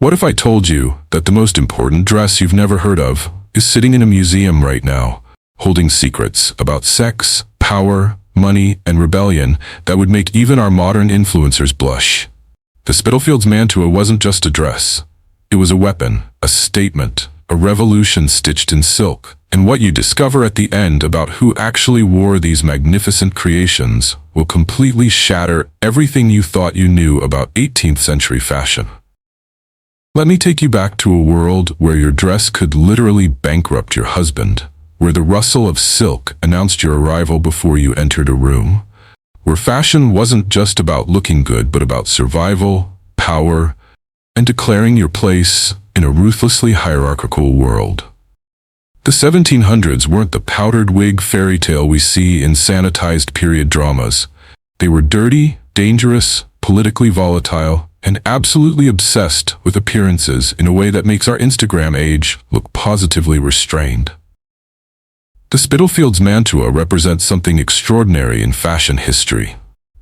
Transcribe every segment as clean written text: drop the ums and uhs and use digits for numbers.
What if I told you that the most important dress you've never heard of is sitting in a museum right now, holding secrets about sex, power, money, and rebellion that would make even our modern influencers blush? The Spitalfields Mantua wasn't just a dress. It was a weapon, a statement, a revolution stitched in silk. And what you discover at the end about who actually wore these magnificent creations will completely shatter everything you thought you knew about 18th century fashion. Let me take you back to a world where your dress could literally bankrupt your husband, where the rustle of silk announced your arrival before you entered a room, where fashion wasn't just about looking good but about survival, power, and declaring your place in a ruthlessly hierarchical world. The 1700s weren't the powdered wig fairy tale we see in sanitized period dramas. They were dirty, dangerous, politically volatile, and absolutely obsessed with appearances in a way that makes our Instagram age look positively restrained. The Spitalfields Mantua represents something extraordinary in fashion history.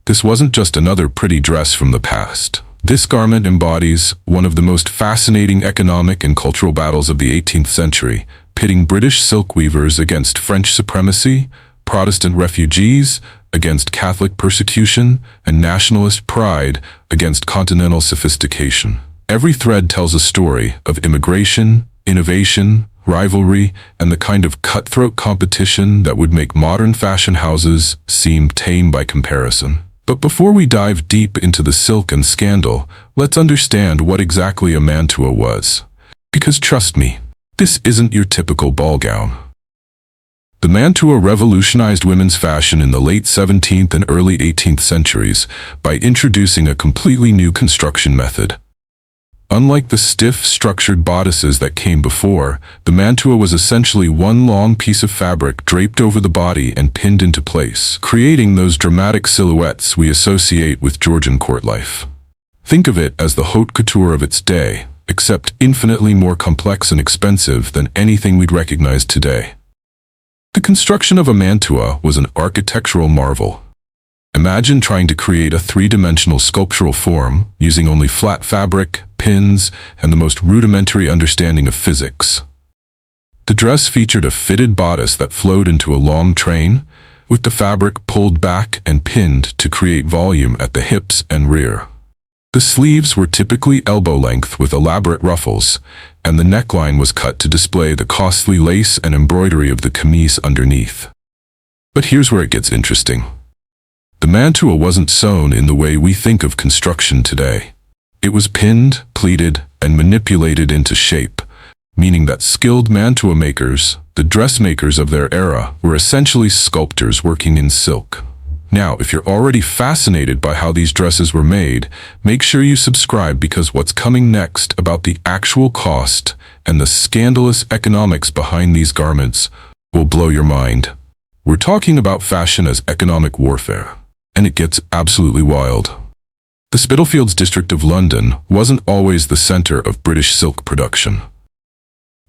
This wasn't just another pretty dress from the past. This garment embodies one of the most fascinating economic and cultural battles of the 18th century, pitting British silk weavers against French supremacy, Protestant refugees against Catholic persecution, and nationalist pride against continental sophistication. Every thread tells a story of immigration, innovation, rivalry, and the kind of cutthroat competition that would make modern fashion houses seem tame by comparison. But before we dive deep into the silk and scandal, let's understand what exactly a mantua was. Because trust me, this isn't your typical ball gown. The mantua revolutionized women's fashion in the late 17th and early 18th centuries by introducing a completely new construction method. Unlike the stiff, structured bodices that came before, the mantua was essentially one long piece of fabric draped over the body and pinned into place, creating those dramatic silhouettes we associate with Georgian court life. Think of it as the haute couture of its day, except infinitely more complex and expensive than anything we'd recognize today. The construction of a mantua was an architectural marvel. Imagine trying to create a three-dimensional sculptural form using only flat fabric, pins, and the most rudimentary understanding of physics. The dress featured a fitted bodice that flowed into a long train, with the fabric pulled back and pinned to create volume at the hips and rear. The sleeves were typically elbow length with elaborate ruffles, and the neckline was cut to display the costly lace and embroidery of the camise underneath. But here's where it gets interesting. The mantua wasn't sewn in the way we think of construction today. It was pinned, pleated, and manipulated into shape, meaning that skilled mantua makers, the dressmakers of their era, were essentially sculptors working in silk. Now, if you're already fascinated by how these dresses were made, make sure you subscribe because what's coming next about the actual cost and the scandalous economics behind these garments will blow your mind. We're talking about fashion as economic warfare, and it gets absolutely wild. The Spitalfields district of London wasn't always the center of British silk production.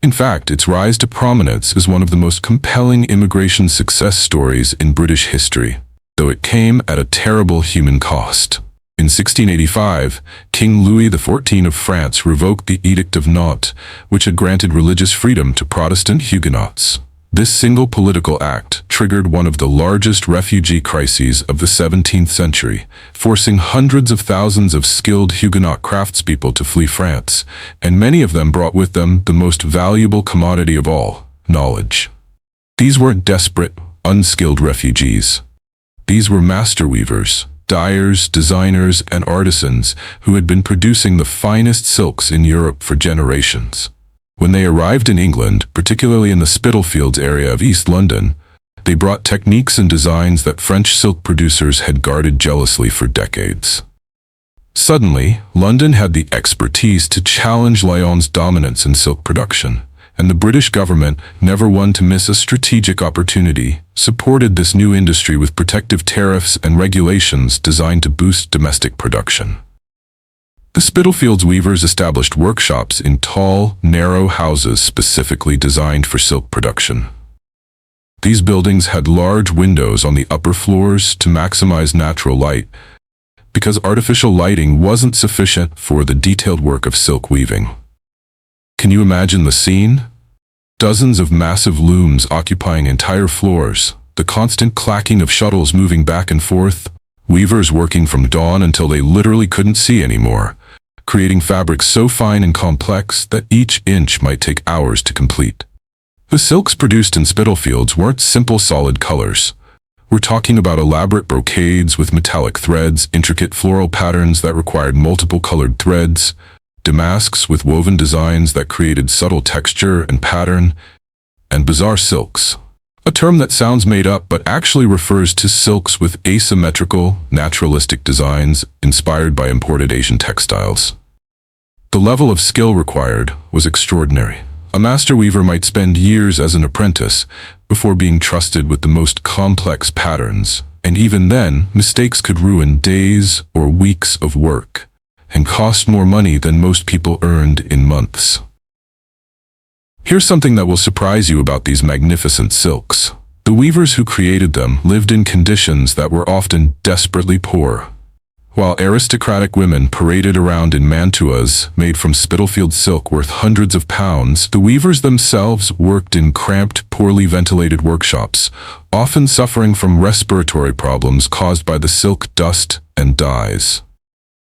In fact, its rise to prominence is one of the most compelling immigration success stories in British history, though it came at a terrible human cost. In 1685, King Louis XIV of France revoked the Edict of Nantes, which had granted religious freedom to Protestant Huguenots. This single political act triggered one of the largest refugee crises of the 17th century, forcing hundreds of thousands of skilled Huguenot craftspeople to flee France, and many of them brought with them the most valuable commodity of all, knowledge. These weren't desperate, unskilled refugees. These were master weavers, dyers, designers, and artisans who had been producing the finest silks in Europe for generations. When they arrived in England, particularly in the Spitalfields area of East London, they brought techniques and designs that French silk producers had guarded jealously for decades. Suddenly, London had the expertise to challenge Lyon's dominance in silk production, and the British government, never one to miss a strategic opportunity, supported this new industry with protective tariffs and regulations designed to boost domestic production. The Spitalfields weavers established workshops in tall, narrow houses specifically designed for silk production. These buildings had large windows on the upper floors to maximize natural light, because artificial lighting wasn't sufficient for the detailed work of silk weaving. Can you imagine the scene? Dozens of massive looms occupying entire floors, the constant clacking of shuttles moving back and forth, weavers working from dawn until they literally couldn't see anymore, creating fabrics so fine and complex that each inch might take hours to complete. The silks produced in Spitalfields weren't simple solid colors. We're talking about elaborate brocades with metallic threads, intricate floral patterns that required multiple colored threads, damasks with woven designs that created subtle texture and pattern, and bizarre silks. A term that sounds made up but actually refers to silks with asymmetrical, naturalistic designs inspired by imported Asian textiles. The level of skill required was extraordinary. A master weaver might spend years as an apprentice before being trusted with the most complex patterns, and even then, mistakes could ruin days or weeks of work and cost more money than most people earned in months. Here's something that will surprise you about these magnificent silks. The weavers who created them lived in conditions that were often desperately poor. While aristocratic women paraded around in mantuas made from Spitalfields silk worth hundreds of pounds, the weavers themselves worked in cramped, poorly ventilated workshops, often suffering from respiratory problems caused by the silk dust and dyes.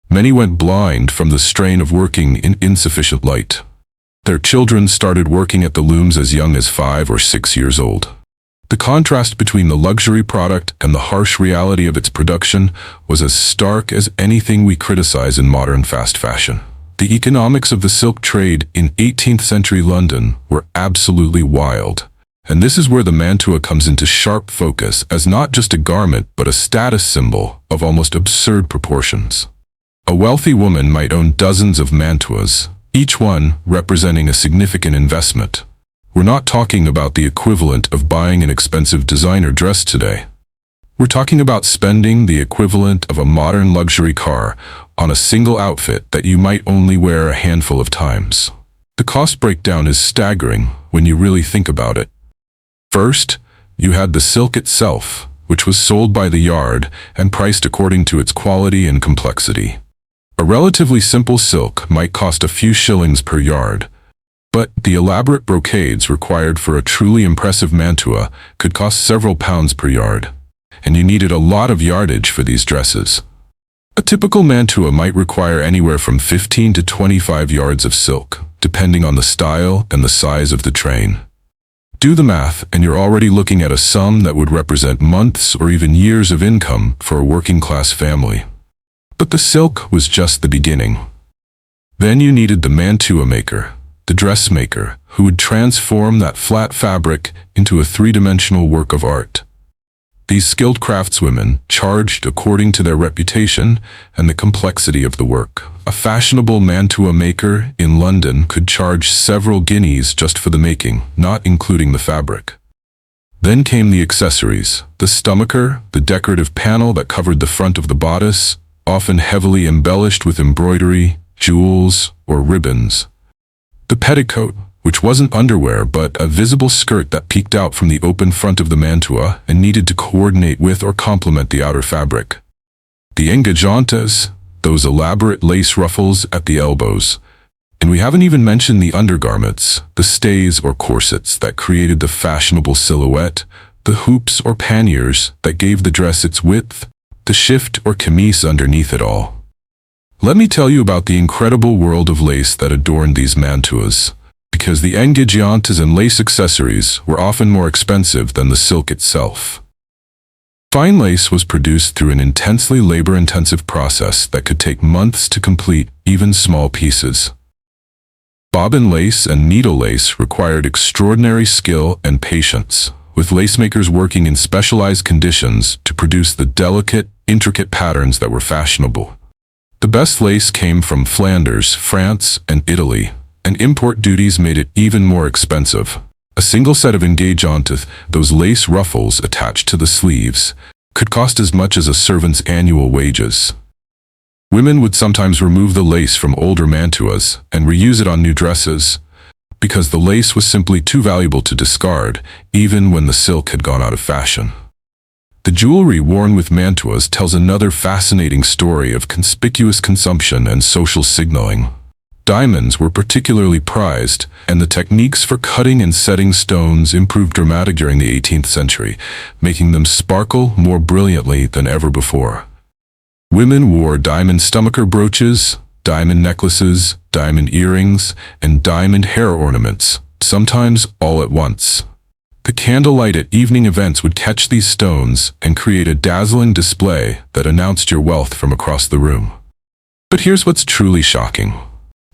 Many went blind from the strain of working in insufficient light. Their children started working at the looms as young as 5 or 6 years old. The contrast between the luxury product and the harsh reality of its production was as stark as anything we criticize in modern fast fashion. The economics of the silk trade in 18th century London were absolutely wild. And this is where the mantua comes into sharp focus as not just a garment but a status symbol of almost absurd proportions. A wealthy woman might own dozens of mantuas, each one representing a significant investment. We're not talking about the equivalent of buying an expensive designer dress today. We're talking about spending the equivalent of a modern luxury car on a single outfit that you might only wear a handful of times. The cost breakdown is staggering when you really think about it. First, you had the silk itself, which was sold by the yard and priced according to its quality and complexity. A relatively simple silk might cost a few shillings per yard, but the elaborate brocades required for a truly impressive mantua could cost several pounds per yard, and you needed a lot of yardage for these dresses. A typical mantua might require anywhere from 15 to 25 yards of silk, depending on the style and the size of the train. Do the math, and you're already looking at a sum that would represent months or even years of income for a working-class family. But the silk was just the beginning. Then you needed the mantua maker, the dressmaker, who would transform that flat fabric into a three-dimensional work of art. These skilled craftswomen charged according to their reputation and the complexity of the work. A fashionable mantua maker in London could charge several guineas just for the making, not including the fabric. Then came the accessories, the stomacher, the decorative panel that covered the front of the bodice, often heavily embellished with embroidery, jewels, or ribbons. The petticoat, which wasn't underwear but a visible skirt that peeked out from the open front of the mantua and needed to coordinate with or complement the outer fabric. The engajantes, those elaborate lace ruffles at the elbows. And we haven't even mentioned the undergarments, the stays or corsets that created the fashionable silhouette, the hoops or panniers that gave the dress its width, the shift or chemise underneath it all. Let me tell you about the incredible world of lace that adorned these mantuas, because the engajantes and lace accessories were often more expensive than the silk itself. Fine lace was produced through an intensely labor-intensive process that could take months to complete even small pieces. Bobbin lace and needle lace required extraordinary skill and patience, with lacemakers working in specialized conditions to produce the delicate, intricate patterns that were fashionable. The best lace came from Flanders, France, and Italy, and import duties made it even more expensive. A single set of engajantes, those lace ruffles attached to the sleeves, could cost as much as a servant's annual wages. Women would sometimes remove the lace from older mantuas and reuse it on new dresses, because the lace was simply too valuable to discard, even when the silk had gone out of fashion. The jewelry worn with mantuas tells another fascinating story of conspicuous consumption and social signaling. Diamonds were particularly prized, and the techniques for cutting and setting stones improved dramatically during the 18th century, making them sparkle more brilliantly than ever before. Women wore diamond stomacher brooches, diamond necklaces, diamond earrings, and diamond hair ornaments, sometimes all at once. The candlelight at evening events would catch these stones and create a dazzling display that announced your wealth from across the room. But here's what's truly shocking.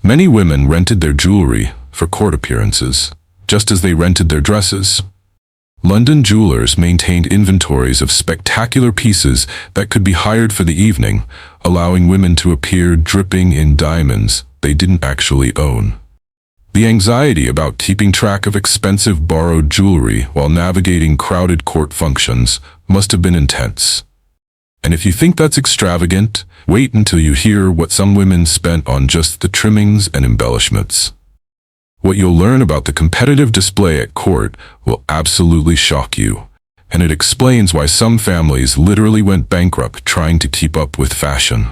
Many women rented their jewelry for court appearances, just as they rented their dresses. London jewelers maintained inventories of spectacular pieces that could be hired for the evening, allowing women to appear dripping in diamonds they didn't actually own. The anxiety about keeping track of expensive borrowed jewelry while navigating crowded court functions must have been intense. And if you think that's extravagant, wait until you hear what some women spent on just the trimmings and embellishments. What you'll learn about the competitive display at court will absolutely shock you, and it explains why some families literally went bankrupt trying to keep up with fashion.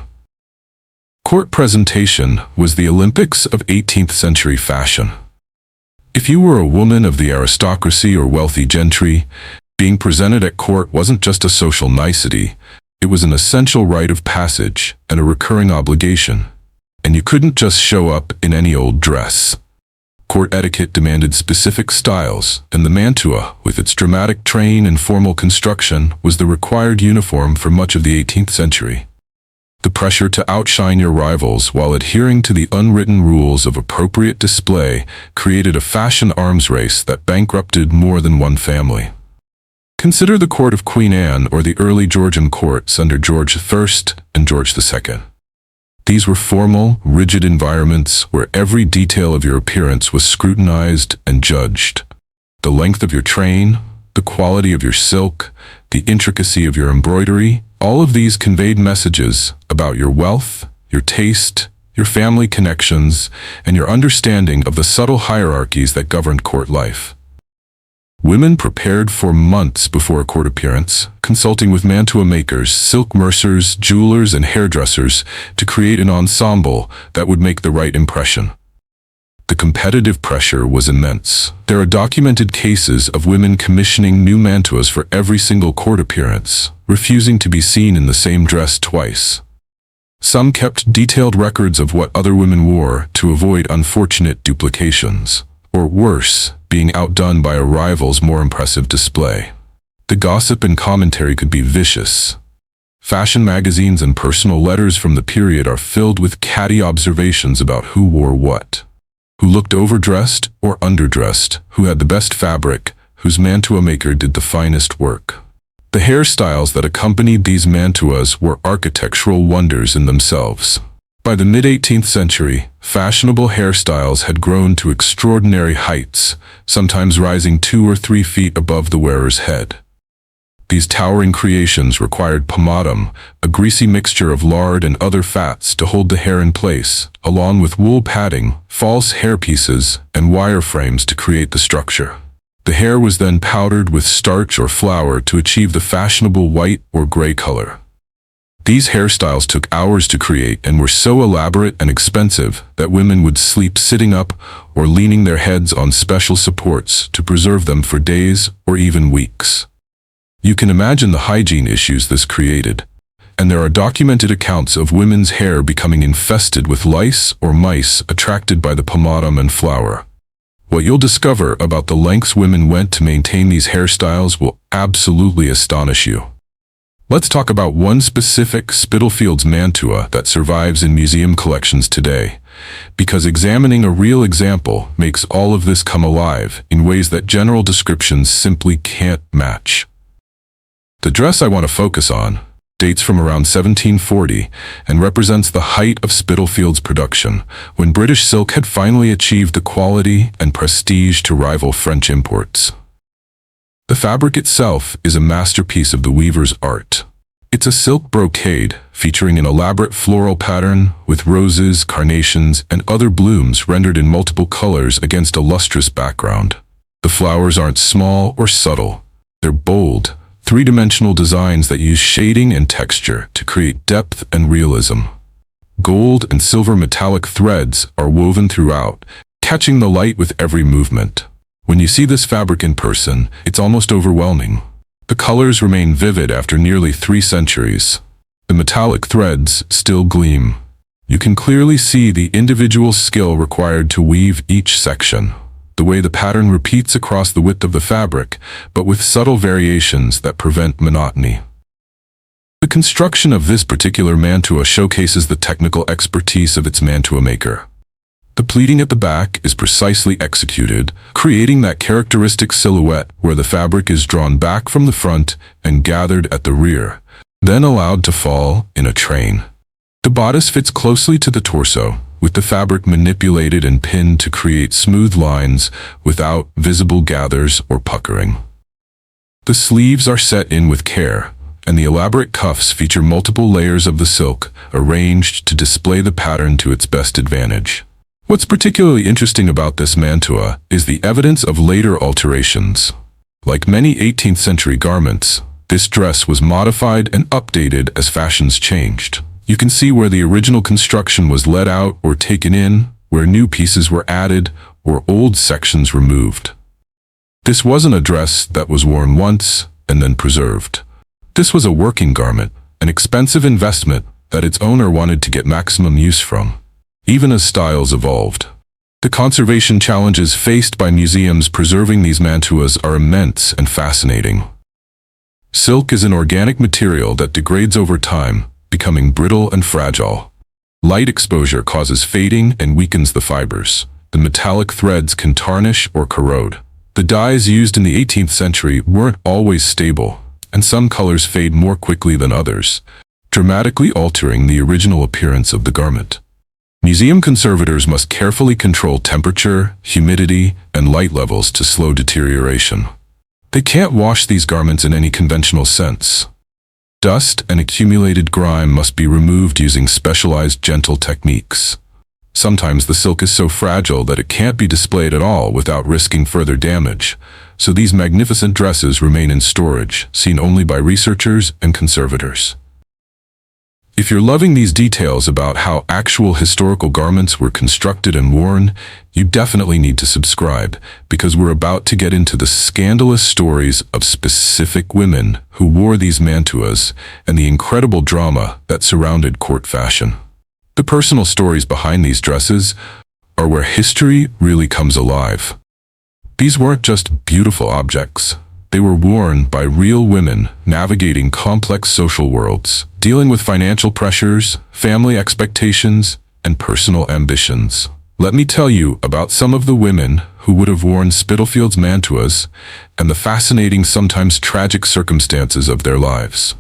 Court presentation was the Olympics of 18th century fashion. If you were a woman of the aristocracy or wealthy gentry, being presented at court wasn't just a social nicety, it was an essential rite of passage and a recurring obligation. And you couldn't just show up in any old dress. Court etiquette demanded specific styles, and the mantua, with its dramatic train and formal construction, was the required uniform for much of the 18th century. The pressure to outshine your rivals while adhering to the unwritten rules of appropriate display created a fashion arms race that bankrupted more than one family. Consider the court of Queen Anne or the early Georgian courts under George I and George II. These were formal, rigid environments where every detail of your appearance was scrutinized and judged. The length of your train, the quality of your silk, the intricacy of your embroidery, all of these conveyed messages about your wealth, your taste, your family connections, and your understanding of the subtle hierarchies that governed court life. Women prepared for months before a court appearance, consulting with mantua makers, silk mercers, jewelers, and hairdressers to create an ensemble that would make the right impression. The competitive pressure was immense. There are documented cases of women commissioning new mantuas for every single court appearance, refusing to be seen in the same dress twice. Some kept detailed records of what other women wore to avoid unfortunate duplications, or worse, being outdone by a rival's more impressive display. The gossip and commentary could be vicious. Fashion magazines and personal letters from the period are filled with catty observations about who wore what, who looked overdressed or underdressed, who had the best fabric, whose mantua maker did the finest work. The hairstyles that accompanied these mantuas were architectural wonders in themselves. By the mid-18th century, fashionable hairstyles had grown to extraordinary heights, sometimes rising 2 or 3 feet above the wearer's head. These towering creations required pomatum, a greasy mixture of lard and other fats to hold the hair in place, along with wool padding, false hairpieces, and wire frames to create the structure. The hair was then powdered with starch or flour to achieve the fashionable white or gray color. These hairstyles took hours to create and were so elaborate and expensive that women would sleep sitting up or leaning their heads on special supports to preserve them for days or even weeks. You can imagine the hygiene issues this created, and there are documented accounts of women's hair becoming infested with lice or mice attracted by the pomatum and flour. What you'll discover about the lengths women went to maintain these hairstyles will absolutely astonish you. Let's talk about one specific Spitalfields Mantua that survives in museum collections today, because examining a real example makes all of this come alive in ways that general descriptions simply can't match. The dress I want to focus on dates from around 1740 and represents the height of Spitalfields production, when British silk had finally achieved the quality and prestige to rival French imports. The fabric itself is a masterpiece of the weaver's art. It's a silk brocade featuring an elaborate floral pattern with roses, carnations, and other blooms rendered in multiple colors against a lustrous background. The flowers aren't small or subtle. They're bold, three-dimensional designs that use shading and texture to create depth and realism. Gold and silver metallic threads are woven throughout, catching the light with every movement. When you see this fabric in person, it's almost overwhelming. The colors remain vivid after nearly 3 centuries. The metallic threads still gleam. You can clearly see the individual skill required to weave each section. The way the pattern repeats across the width of the fabric, but with subtle variations that prevent monotony. The construction of this particular mantua showcases the technical expertise of its mantua maker. The pleating at the back is precisely executed, creating that characteristic silhouette where the fabric is drawn back from the front and gathered at the rear, then allowed to fall in a train. The bodice fits closely to the torso, with the fabric manipulated and pinned to create smooth lines without visible gathers or puckering. The sleeves are set in with care, and the elaborate cuffs feature multiple layers of the silk arranged to display the pattern to its best advantage. What's particularly interesting about this mantua is the evidence of later alterations. Like many 18th century garments, this dress was modified and updated as fashions changed. You can see where the original construction was let out or taken in, where new pieces were added, or old sections removed. This wasn't a dress that was worn once and then preserved. This was a working garment, an expensive investment that its owner wanted to get maximum use from. Even as styles evolved, the conservation challenges faced by museums preserving these mantuas are immense and fascinating. Silk is an organic material that degrades over time, becoming brittle and fragile. Light exposure causes fading and weakens the fibers. The metallic threads can tarnish or corrode. The dyes used in the 18th century weren't always stable, and some colors fade more quickly than others, dramatically altering the original appearance of the garment. Museum conservators must carefully control temperature, humidity, and light levels to slow deterioration. They can't wash these garments in any conventional sense. Dust and accumulated grime must be removed using specialized gentle techniques. Sometimes the silk is so fragile that it can't be displayed at all without risking further damage, so these magnificent dresses remain in storage, seen only by researchers and conservators. If you're loving these details about how actual historical garments were constructed and worn, you definitely need to subscribe, because we're about to get into the scandalous stories of specific women who wore these mantuas and the incredible drama that surrounded court fashion. The personal stories behind these dresses are where history really comes alive. These weren't just beautiful objects. They were worn by real women navigating complex social worlds, dealing with financial pressures, family expectations, and personal ambitions. Let me tell you about some of the women who would have worn Spitalfields Mantuas and the fascinating, sometimes tragic circumstances of their lives.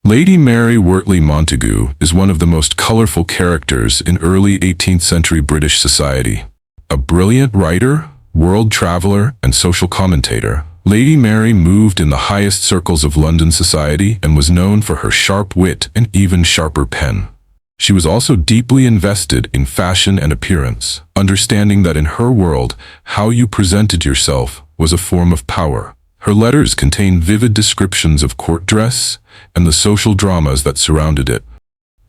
Lady Mary Wortley Montagu is one of the most colorful characters in early 18th century British society. A brilliant writer, world traveler, and social commentator, Lady Mary moved in the highest circles of London society and was known for her sharp wit and even sharper pen. She was also deeply invested in fashion and appearance, understanding that in her world, how you presented yourself was a form of power. Her letters contain vivid descriptions of court dress and the social dramas that surrounded it.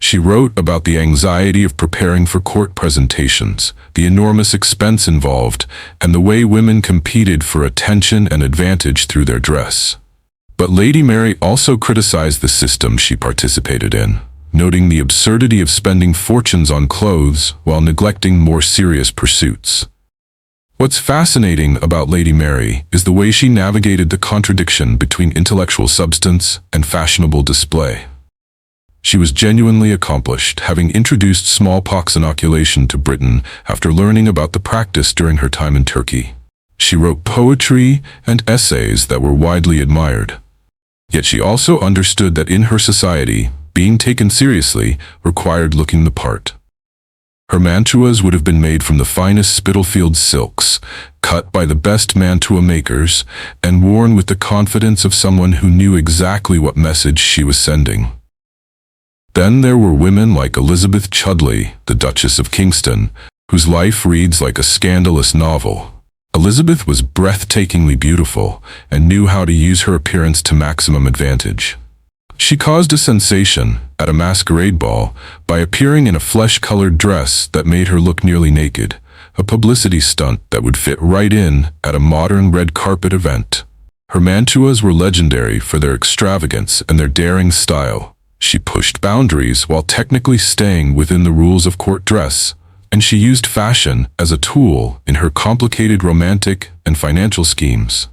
She wrote about the anxiety of preparing for court presentations, the enormous expense involved, and the way women competed for attention and advantage through their dress. But Lady Mary also criticized the system she participated in, noting the absurdity of spending fortunes on clothes while neglecting more serious pursuits. What's fascinating about Lady Mary is the way she navigated the contradiction between intellectual substance and fashionable display. She was genuinely accomplished, having introduced smallpox inoculation to Britain after learning about the practice during her time in Turkey. She wrote poetry and essays that were widely admired. Yet she also understood that in her society, being taken seriously required looking the part. Her mantuas would have been made from the finest Spitalfields silks, cut by the best mantua makers, and worn with the confidence of someone who knew exactly what message she was sending. Then there were women like Elizabeth Chudleigh, the Duchess of Kingston, whose life reads like a scandalous novel. Elizabeth was breathtakingly beautiful and knew how to use her appearance to maximum advantage. She caused a sensation at a masquerade ball by appearing in a flesh-colored dress that made her look nearly naked, a publicity stunt that would fit right in at a modern red carpet event. Her mantuas were legendary for their extravagance and their daring style. She pushed boundaries while technically staying within the rules of court dress, and she used fashion as a tool in her complicated romantic and financial schemes.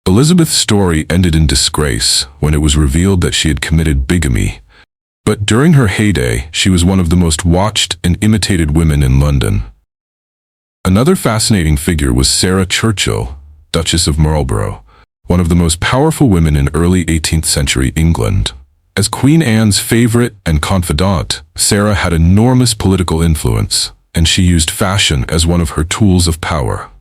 Elizabeth's story ended in disgrace when it was revealed that she had committed bigamy. But during her heyday, she was one of the most watched and imitated women in London. Another fascinating figure was Sarah Churchill, Duchess of Marlborough, one of the most powerful women in early 18th century England. As Queen Anne's favorite and confidant, Sarah had enormous political influence, and she used fashion as one of her tools of power.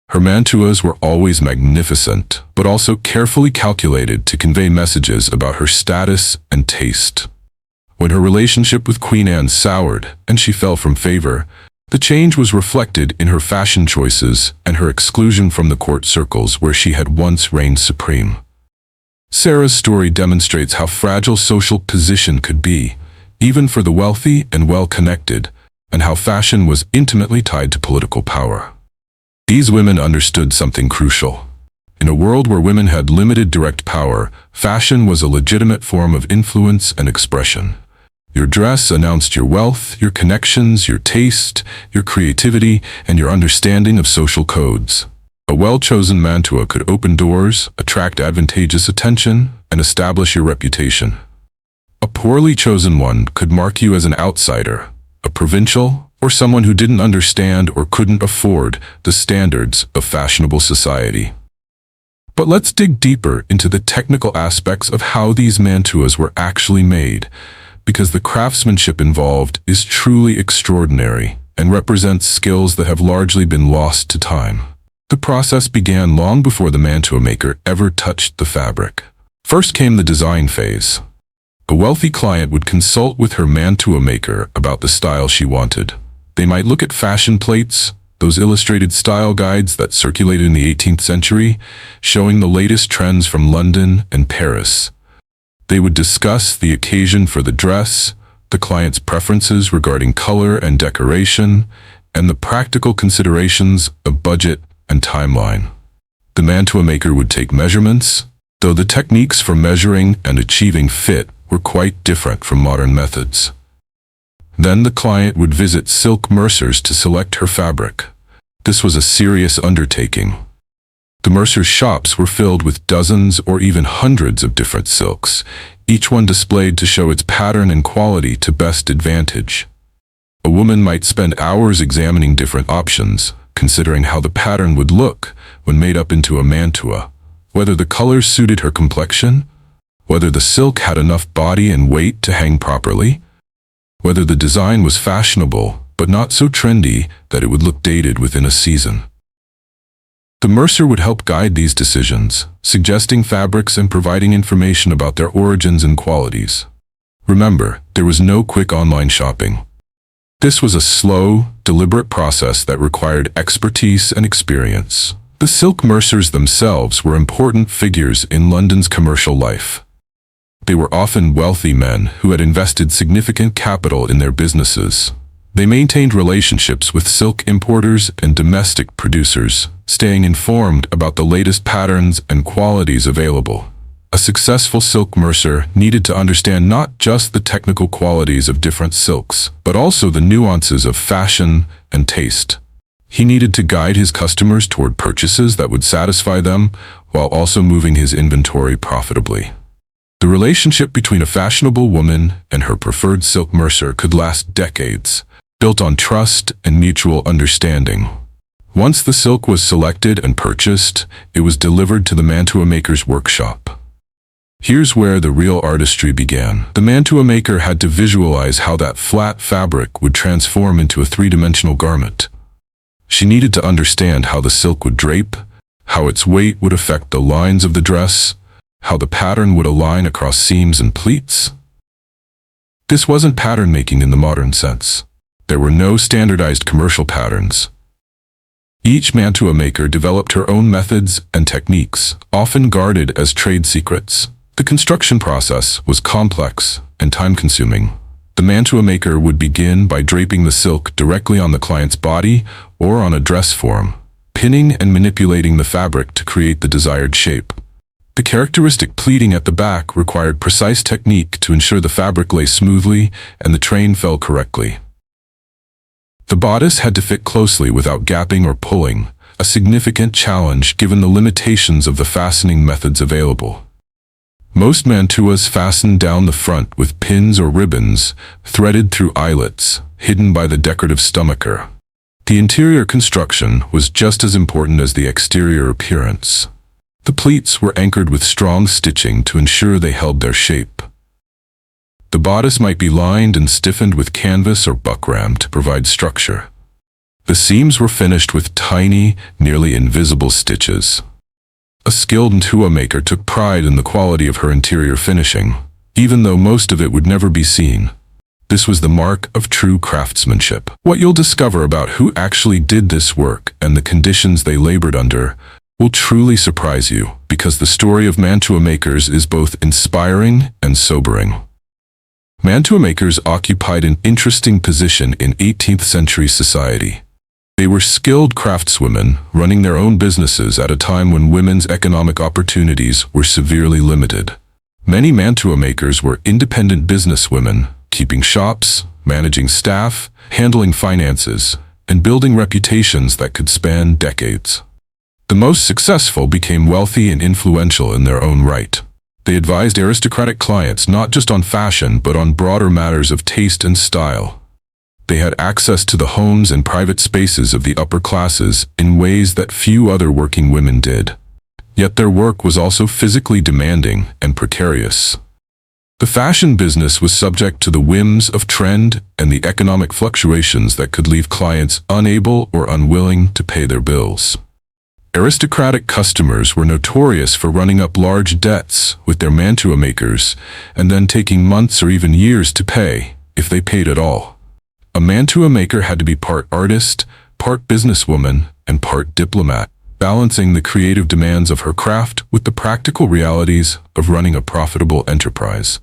Her mantuas were always magnificent, but also carefully calculated to convey messages about her status and taste. When her relationship with Queen Anne soured and she fell from favor, the change was reflected in her fashion choices and her exclusion from the court circles where she had once reigned supreme. Sarah's story demonstrates how fragile social position could be, even for the wealthy and well-connected, and how fashion was intimately tied to political power. These women understood something crucial. In a world where women had limited direct power, fashion was a legitimate form of influence and expression. Your dress announced your wealth, your connections, your taste, your creativity, and your understanding of social codes. A well-chosen mantua could open doors, attract advantageous attention, and establish your reputation. A poorly chosen one could mark you as an outsider, a provincial, or someone who didn't understand or couldn't afford the standards of fashionable society. But let's dig deeper into the technical aspects of how these mantuas were actually made, because the craftsmanship involved is truly extraordinary and represents skills that have largely been lost to time. The process began long before the mantua maker ever touched the fabric. First came the design phase. A wealthy client would consult with her mantua maker about the style she wanted. They might look at fashion plates, those illustrated style guides that circulated in the 18th century, showing the latest trends from London and Paris. They would discuss the occasion for the dress, the client's preferences regarding color and decoration, and the practical considerations of budget and timeline. The mantua maker would take measurements, though the techniques for measuring and achieving fit were quite different from modern methods. Then the client would visit silk mercers to select her fabric. This was a serious undertaking. The mercers' shops were filled with dozens or even hundreds of different silks, each one displayed to show its pattern and quality to best advantage. A woman might spend hours examining different options, considering how the pattern would look when made up into a mantua, whether the colors suited her complexion, whether the silk had enough body and weight to hang properly, whether the design was fashionable but not so trendy that it would look dated within a season. The mercer would help guide these decisions, suggesting fabrics and providing information about their origins and qualities. Remember, there was no quick online shopping. This was a slow, deliberate process that required expertise and experience. The silk mercers themselves were important figures in London's commercial life. They were often wealthy men who had invested significant capital in their businesses. They maintained relationships with silk importers and domestic producers, staying informed about the latest patterns and qualities available. A successful silk mercer needed to understand not just the technical qualities of different silks, but also the nuances of fashion and taste. He needed to guide his customers toward purchases that would satisfy them, while also moving his inventory profitably. The relationship between a fashionable woman and her preferred silk mercer could last decades, built on trust and mutual understanding. Once the silk was selected and purchased, it was delivered to the mantua maker's workshop. Here's where the real artistry began. The mantua maker had to visualize how that flat fabric would transform into a three-dimensional garment. She needed to understand how the silk would drape, how its weight would affect the lines of the dress, how the pattern would align across seams and pleats. This wasn't pattern making in the modern sense. There were no standardized commercial patterns. Each mantua maker developed her own methods and techniques, often guarded as trade secrets. The construction process was complex and time-consuming. The mantua maker would begin by draping the silk directly on the client's body or on a dress form, pinning and manipulating the fabric to create the desired shape. The characteristic pleating at the back required precise technique to ensure the fabric lay smoothly and the train fell correctly. The bodice had to fit closely without gapping or pulling, a significant challenge given the limitations of the fastening methods available. Most mantuas fastened down the front with pins or ribbons, threaded through eyelets, hidden by the decorative stomacher. The interior construction was just as important as the exterior appearance. The pleats were anchored with strong stitching to ensure they held their shape. The bodice might be lined and stiffened with canvas or buckram to provide structure. The seams were finished with tiny, nearly invisible stitches. A skilled mantua maker took pride in the quality of her interior finishing, even though most of it would never be seen. This was the mark of true craftsmanship. What you'll discover about who actually did this work and the conditions they labored under will truly surprise you, because the story of mantua makers is both inspiring and sobering. Mantua makers occupied an interesting position in 18th century society. They were skilled craftswomen running their own businesses at a time when women's economic opportunities were severely limited. Many mantua makers were independent businesswomen, keeping shops, managing staff, handling finances, and building reputations that could span decades. The most successful became wealthy and influential in their own right. They advised aristocratic clients not just on fashion but on broader matters of taste and style. They had access to the homes and private spaces of the upper classes in ways that few other working women did. Yet their work was also physically demanding and precarious. The fashion business was subject to the whims of trend and the economic fluctuations that could leave clients unable or unwilling to pay their bills. Aristocratic customers were notorious for running up large debts with their mantua makers and then taking months or even years to pay, if they paid at all. A mantua maker had to be part artist, part businesswoman, and part diplomat, balancing the creative demands of her craft with the practical realities of running a profitable enterprise.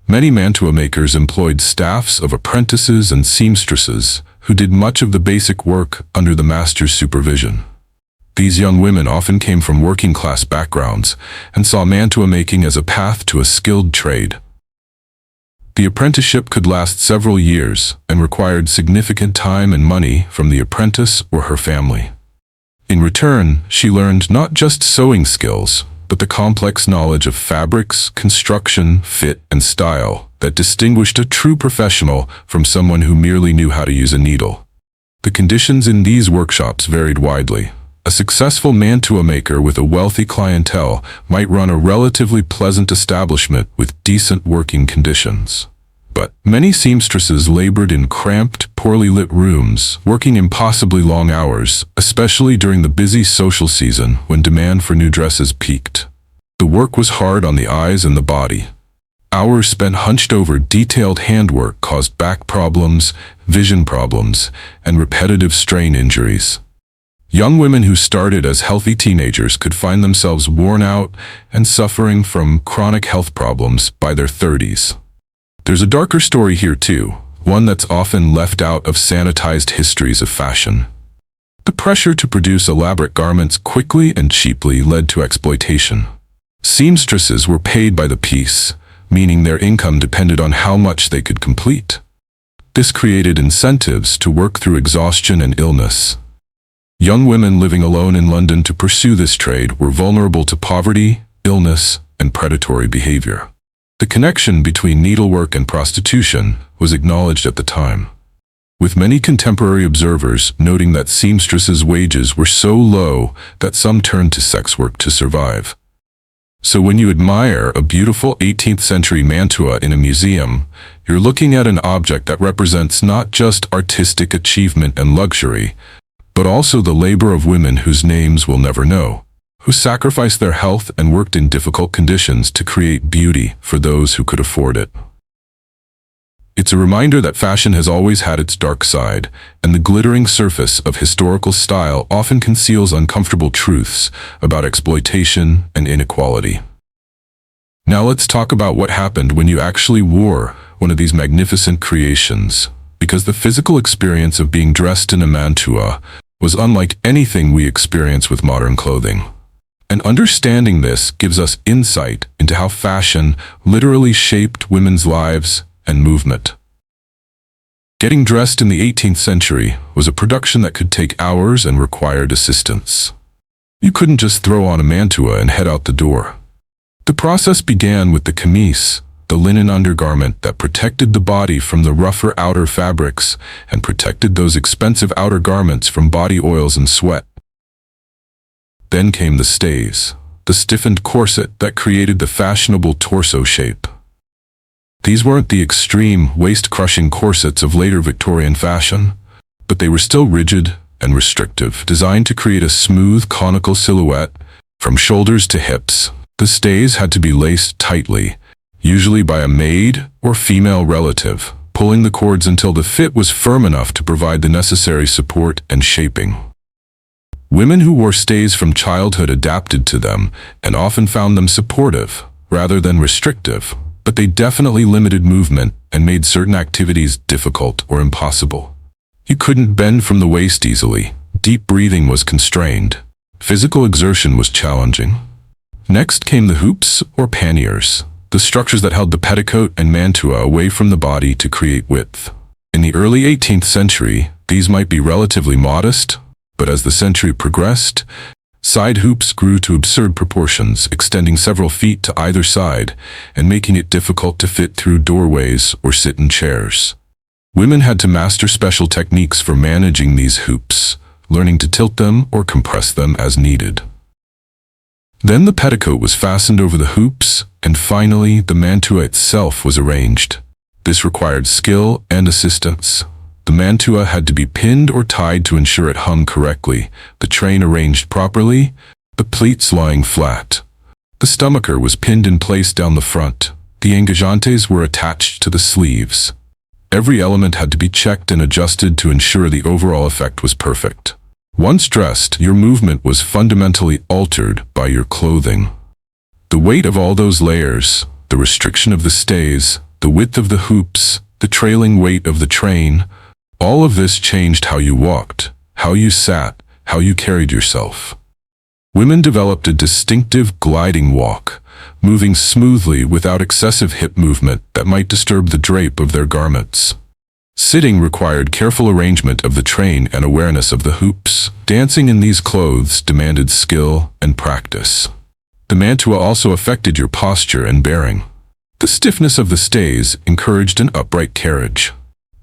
Many mantua makers employed staffs of apprentices and seamstresses who did much of the basic work under the master's supervision. These young women often came from working-class backgrounds and saw mantua making as a path to a skilled trade. The apprenticeship could last several years and required significant time and money from the apprentice or her family. In return, she learned not just sewing skills, but the complex knowledge of fabrics, construction, fit, and style that distinguished a true professional from someone who merely knew how to use a needle. The conditions in these workshops varied widely. A successful mantua maker with a wealthy clientele might run a relatively pleasant establishment with decent working conditions. But many seamstresses labored in cramped, poorly lit rooms, working impossibly long hours, especially during the busy social season when demand for new dresses peaked. The work was hard on the eyes and the body. Hours spent hunched over detailed handwork caused back problems, vision problems, and repetitive strain injuries. Young women who started as healthy teenagers could find themselves worn out and suffering from chronic health problems by their 30s. There's a darker story here too, one that's often left out of sanitized histories of fashion. The pressure to produce elaborate garments quickly and cheaply led to exploitation. Seamstresses were paid by the piece, meaning their income depended on how much they could complete. This created incentives to work through exhaustion and illness. Young women living alone in London to pursue this trade were vulnerable to poverty, illness, and predatory behavior. The connection between needlework and prostitution was acknowledged at the time, with many contemporary observers noting that seamstresses' wages were so low that some turned to sex work to survive. So when you admire a beautiful 18th century mantua in a museum, you're looking at an object that represents not just artistic achievement and luxury, but also the labor of women whose names we'll never know, who sacrificed their health and worked in difficult conditions to create beauty for those who could afford it. It's a reminder that fashion has always had its dark side, and the glittering surface of historical style often conceals uncomfortable truths about exploitation and inequality. Now let's talk about what happened when you actually wore one of these magnificent creations, because the physical experience of being dressed in a mantua was unlike anything we experience with modern clothing. And understanding this gives us insight into how fashion literally shaped women's lives and movement. Getting dressed in the 18th century was a production that could take hours and required assistance. You couldn't just throw on a mantua and head out the door. The process began with the chemise, the linen undergarment that protected the body from the rougher outer fabrics and protected those expensive outer garments from body oils and sweat. Then came the stays, the stiffened corset that created the fashionable torso shape. These weren't the extreme, waist-crushing corsets of later Victorian fashion, but they were still rigid and restrictive, designed to create a smooth, conical silhouette from shoulders to hips. The stays had to be laced tightly, usually by a maid or female relative, pulling the cords until the fit was firm enough to provide the necessary support and shaping. Women who wore stays from childhood adapted to them and often found them supportive rather than restrictive, but they definitely limited movement and made certain activities difficult or impossible. You couldn't bend from the waist easily. Deep breathing was constrained. Physical exertion was challenging. Next came the hoops or panniers, the structures that held the petticoat and mantua away from the body to create width. In the early 18th century, these might be relatively modest, but as the century progressed, side hoops grew to absurd proportions, extending several feet to either side and making it difficult to fit through doorways or sit in chairs. Women had to master special techniques for managing these hoops, learning to tilt them or compress them as needed. Then the petticoat was fastened over the hoops, and finally the mantua itself was arranged. This required skill and assistance. The mantua had to be pinned or tied to ensure it hung correctly, the train arranged properly, the pleats lying flat. The stomacher was pinned in place down the front. The engajantes were attached to the sleeves. Every element had to be checked and adjusted to ensure the overall effect was perfect. Once dressed, your movement was fundamentally altered by your clothing. The weight of all those layers, the restriction of the stays, the width of the hoops, the trailing weight of the train, all of this changed how you walked, how you sat, how you carried yourself. Women developed a distinctive gliding walk, moving smoothly without excessive hip movement that might disturb the drape of their garments. Sitting required careful arrangement of the train and awareness of the hoops. Dancing in these clothes demanded skill and practice. The mantua also affected your posture and bearing. The stiffness of the stays encouraged an upright carriage.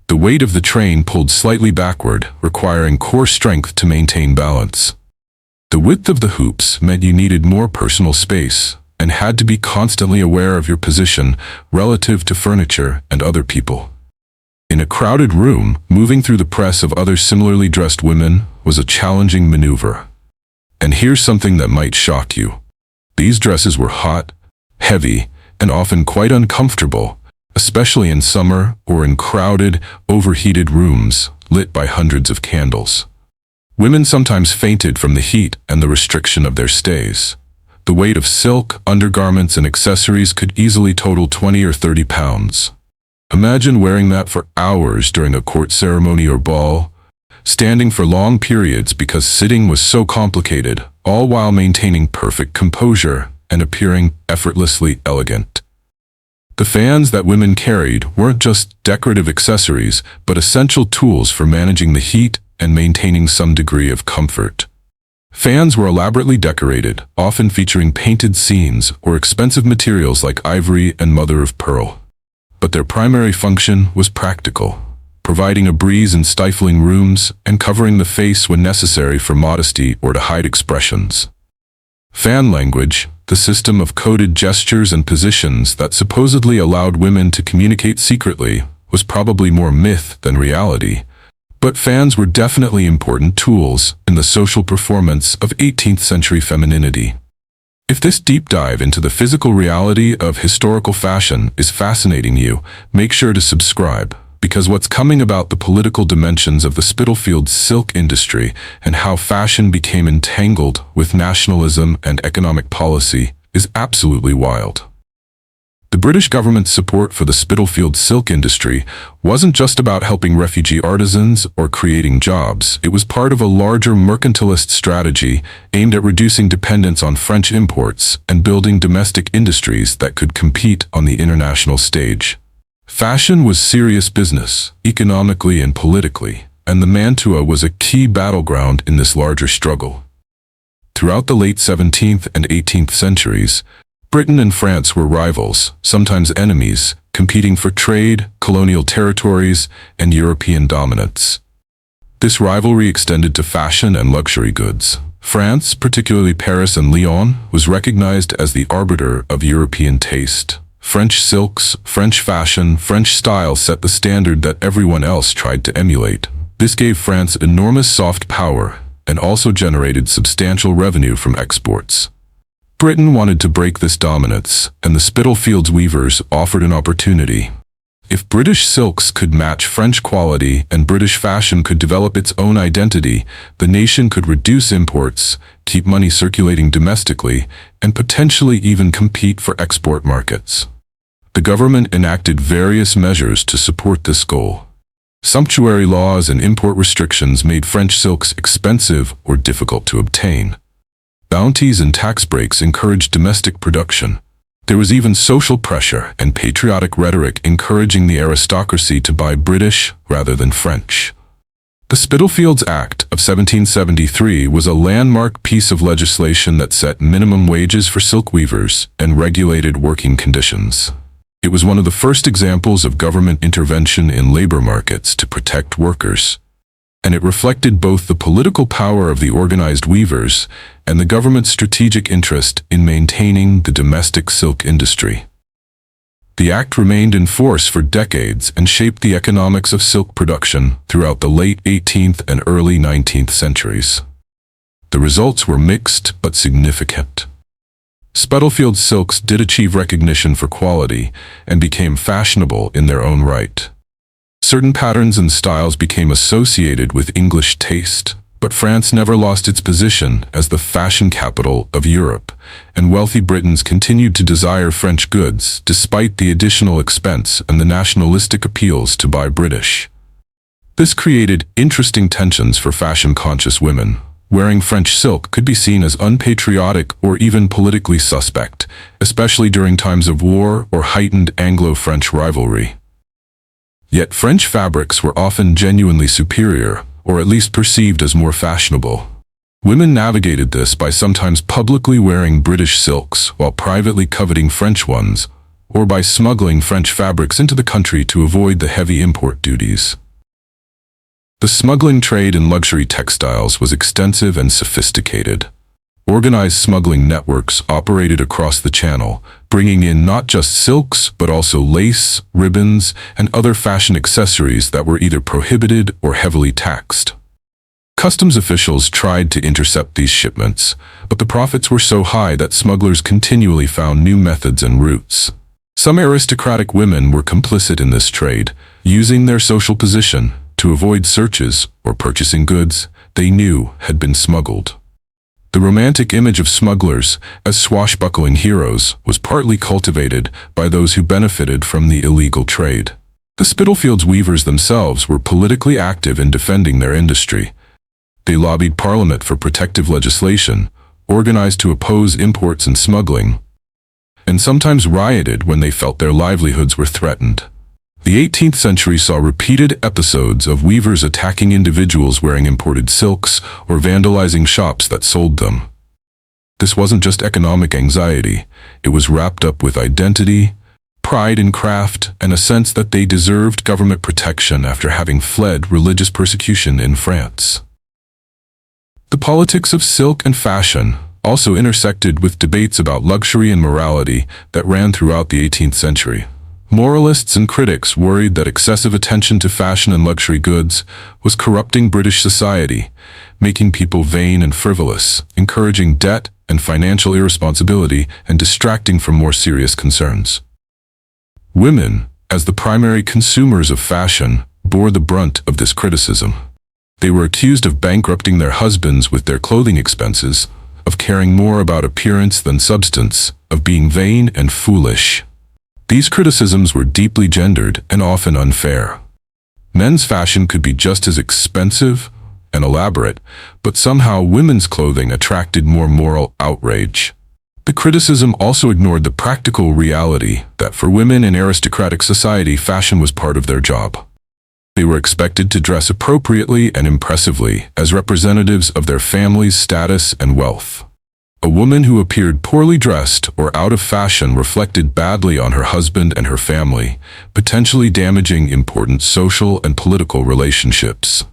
The weight of the train pulled slightly backward, requiring core strength to maintain balance. The width of the hoops meant you needed more personal space and had to be constantly aware of your position relative to furniture and other people. In a crowded room, moving through the press of other similarly dressed women was a challenging maneuver. And here's something that might shock you. These dresses were hot, heavy, and often quite uncomfortable, especially in summer or in crowded, overheated rooms lit by hundreds of candles. Women sometimes fainted from the heat and the restriction of their stays. The weight of silk, undergarments, and accessories could easily total 20 or 30 pounds. Imagine wearing that for hours during a court ceremony or ball, standing for long periods because sitting was so complicated, all while maintaining perfect composure and appearing effortlessly elegant. The fans that women carried weren't just decorative accessories, but essential tools for managing the heat and maintaining some degree of comfort. Fans were elaborately decorated, often featuring painted scenes or expensive materials like ivory and mother of pearl. But their primary function was practical, providing a breeze in stifling rooms and covering the face when necessary for modesty or to hide expressions. Fan language, the system of coded gestures and positions that supposedly allowed women to communicate secretly, was probably more myth than reality, but fans were definitely important tools in the social performance of 18th century femininity. If this deep dive into the physical reality of historical fashion is fascinating you, make sure to subscribe, because what's coming about the political dimensions of the Spitalfields silk industry and how fashion became entangled with nationalism and economic policy is absolutely wild. The British government's support for the Spitalfields silk industry wasn't just about helping refugee artisans or creating jobs. It was part of a larger mercantilist strategy aimed at reducing dependence on French imports and building domestic industries that could compete on the international stage. Fashion was serious business, economically and politically, and the Mantua was a key battleground in this larger struggle. Throughout the late 17th and 18th centuries, Britain and France were rivals, sometimes enemies, competing for trade, colonial territories, and European dominance. This rivalry extended to fashion and luxury goods. France, particularly Paris and Lyon, was recognized as the arbiter of European taste. French silks, French fashion, French style set the standard that everyone else tried to emulate. This gave France enormous soft power and also generated substantial revenue from exports. Britain wanted to break this dominance, and the Spitalfields weavers offered an opportunity. If British silks could match French quality and British fashion could develop its own identity, the nation could reduce imports, keep money circulating domestically, and potentially even compete for export markets. The government enacted various measures to support this goal. Sumptuary laws and import restrictions made French silks expensive or difficult to obtain. Bounties and tax breaks encouraged domestic production. There was even social pressure and patriotic rhetoric encouraging the aristocracy to buy British rather than French. The Spitalfields Act of 1773 was a landmark piece of legislation that set minimum wages for silk weavers and regulated working conditions. It was one of the first examples of government intervention in labor markets to protect workers, and it reflected both the political power of the organized weavers and the government's strategic interest in maintaining the domestic silk industry. The act remained in force for decades and shaped the economics of silk production throughout the late 18th and early 19th centuries. The results were mixed but significant. Spitalfields silks did achieve recognition for quality and became fashionable in their own right. Certain patterns and styles became associated with English taste, but France never lost its position as the fashion capital of Europe, and wealthy Britons continued to desire French goods despite the additional expense and the nationalistic appeals to buy British. This created interesting tensions for fashion-conscious women. Wearing French silk could be seen as unpatriotic or even politically suspect, especially during times of war or heightened Anglo-French rivalry. Yet French fabrics were often genuinely superior, or at least perceived as more fashionable. Women navigated this by sometimes publicly wearing British silks while privately coveting French ones, or by smuggling French fabrics into the country to avoid the heavy import duties. The smuggling trade in luxury textiles was extensive and sophisticated. Organized smuggling networks operated across the Channel, bringing in not just silks but also lace, ribbons, and other fashion accessories that were either prohibited or heavily taxed. Customs officials tried to intercept these shipments, but the profits were so high that smugglers continually found new methods and routes. Some aristocratic women were complicit in this trade, using their social position to avoid searches or purchasing goods they knew had been smuggled. The romantic image of smugglers as swashbuckling heroes was partly cultivated by those who benefited from the illegal trade. The Spitalfields weavers themselves were politically active in defending their industry. They lobbied Parliament for protective legislation, organized to oppose imports and smuggling, and sometimes rioted when they felt their livelihoods were threatened. The 18th century saw repeated episodes of weavers attacking individuals wearing imported silks or vandalizing shops that sold them. This wasn't just economic anxiety, it was wrapped up with identity, pride in craft, and a sense that they deserved government protection after having fled religious persecution in France. The politics of silk and fashion also intersected with debates about luxury and morality that ran throughout the 18th century. Moralists and critics worried that excessive attention to fashion and luxury goods was corrupting British society, making people vain and frivolous, encouraging debt and financial irresponsibility, and distracting from more serious concerns. Women, as the primary consumers of fashion, bore the brunt of this criticism. They were accused of bankrupting their husbands with their clothing expenses, of caring more about appearance than substance, of being vain and foolish. These criticisms were deeply gendered and often unfair. Men's fashion could be just as expensive and elaborate, but somehow women's clothing attracted more moral outrage. The criticism also ignored the practical reality that for women in aristocratic society, fashion was part of their job. They were expected to dress appropriately and impressively as representatives of their family's status and wealth. A woman who appeared poorly dressed or out of fashion reflected badly on her husband and her family, potentially damaging important social and political relationships.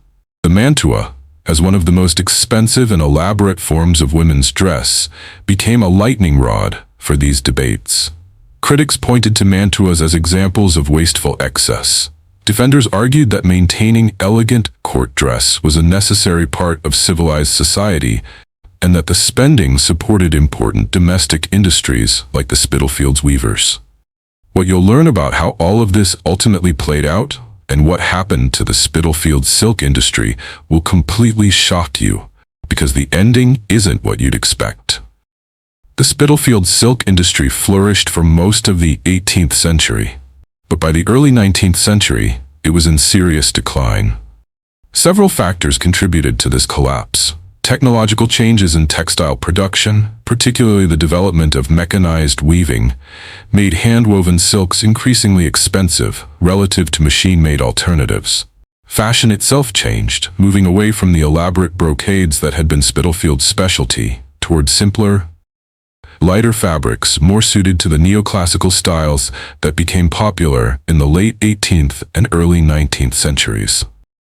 The mantua, as one of the most expensive and elaborate forms of women's dress, became a lightning rod for these debates. Critics pointed to mantuas as examples of wasteful excess. Defenders argued that maintaining elegant court dress was a necessary part of civilized society, and that the spending supported important domestic industries like the Spitalfields weavers. What you'll learn about how all of this ultimately played out and what happened to the Spitalfields silk industry will completely shock you, because the ending isn't what you'd expect. The Spitalfields silk industry flourished for most of the 18th century, but by the early 19th century, it was in serious decline. Several factors contributed to this collapse. Technological changes in textile production, particularly the development of mechanized weaving, made hand-woven silks increasingly expensive relative to machine-made alternatives. Fashion itself changed, moving away from the elaborate brocades that had been Spitalfields' specialty toward simpler, lighter fabrics more suited to the neoclassical styles that became popular in the late 18th and early 19th centuries.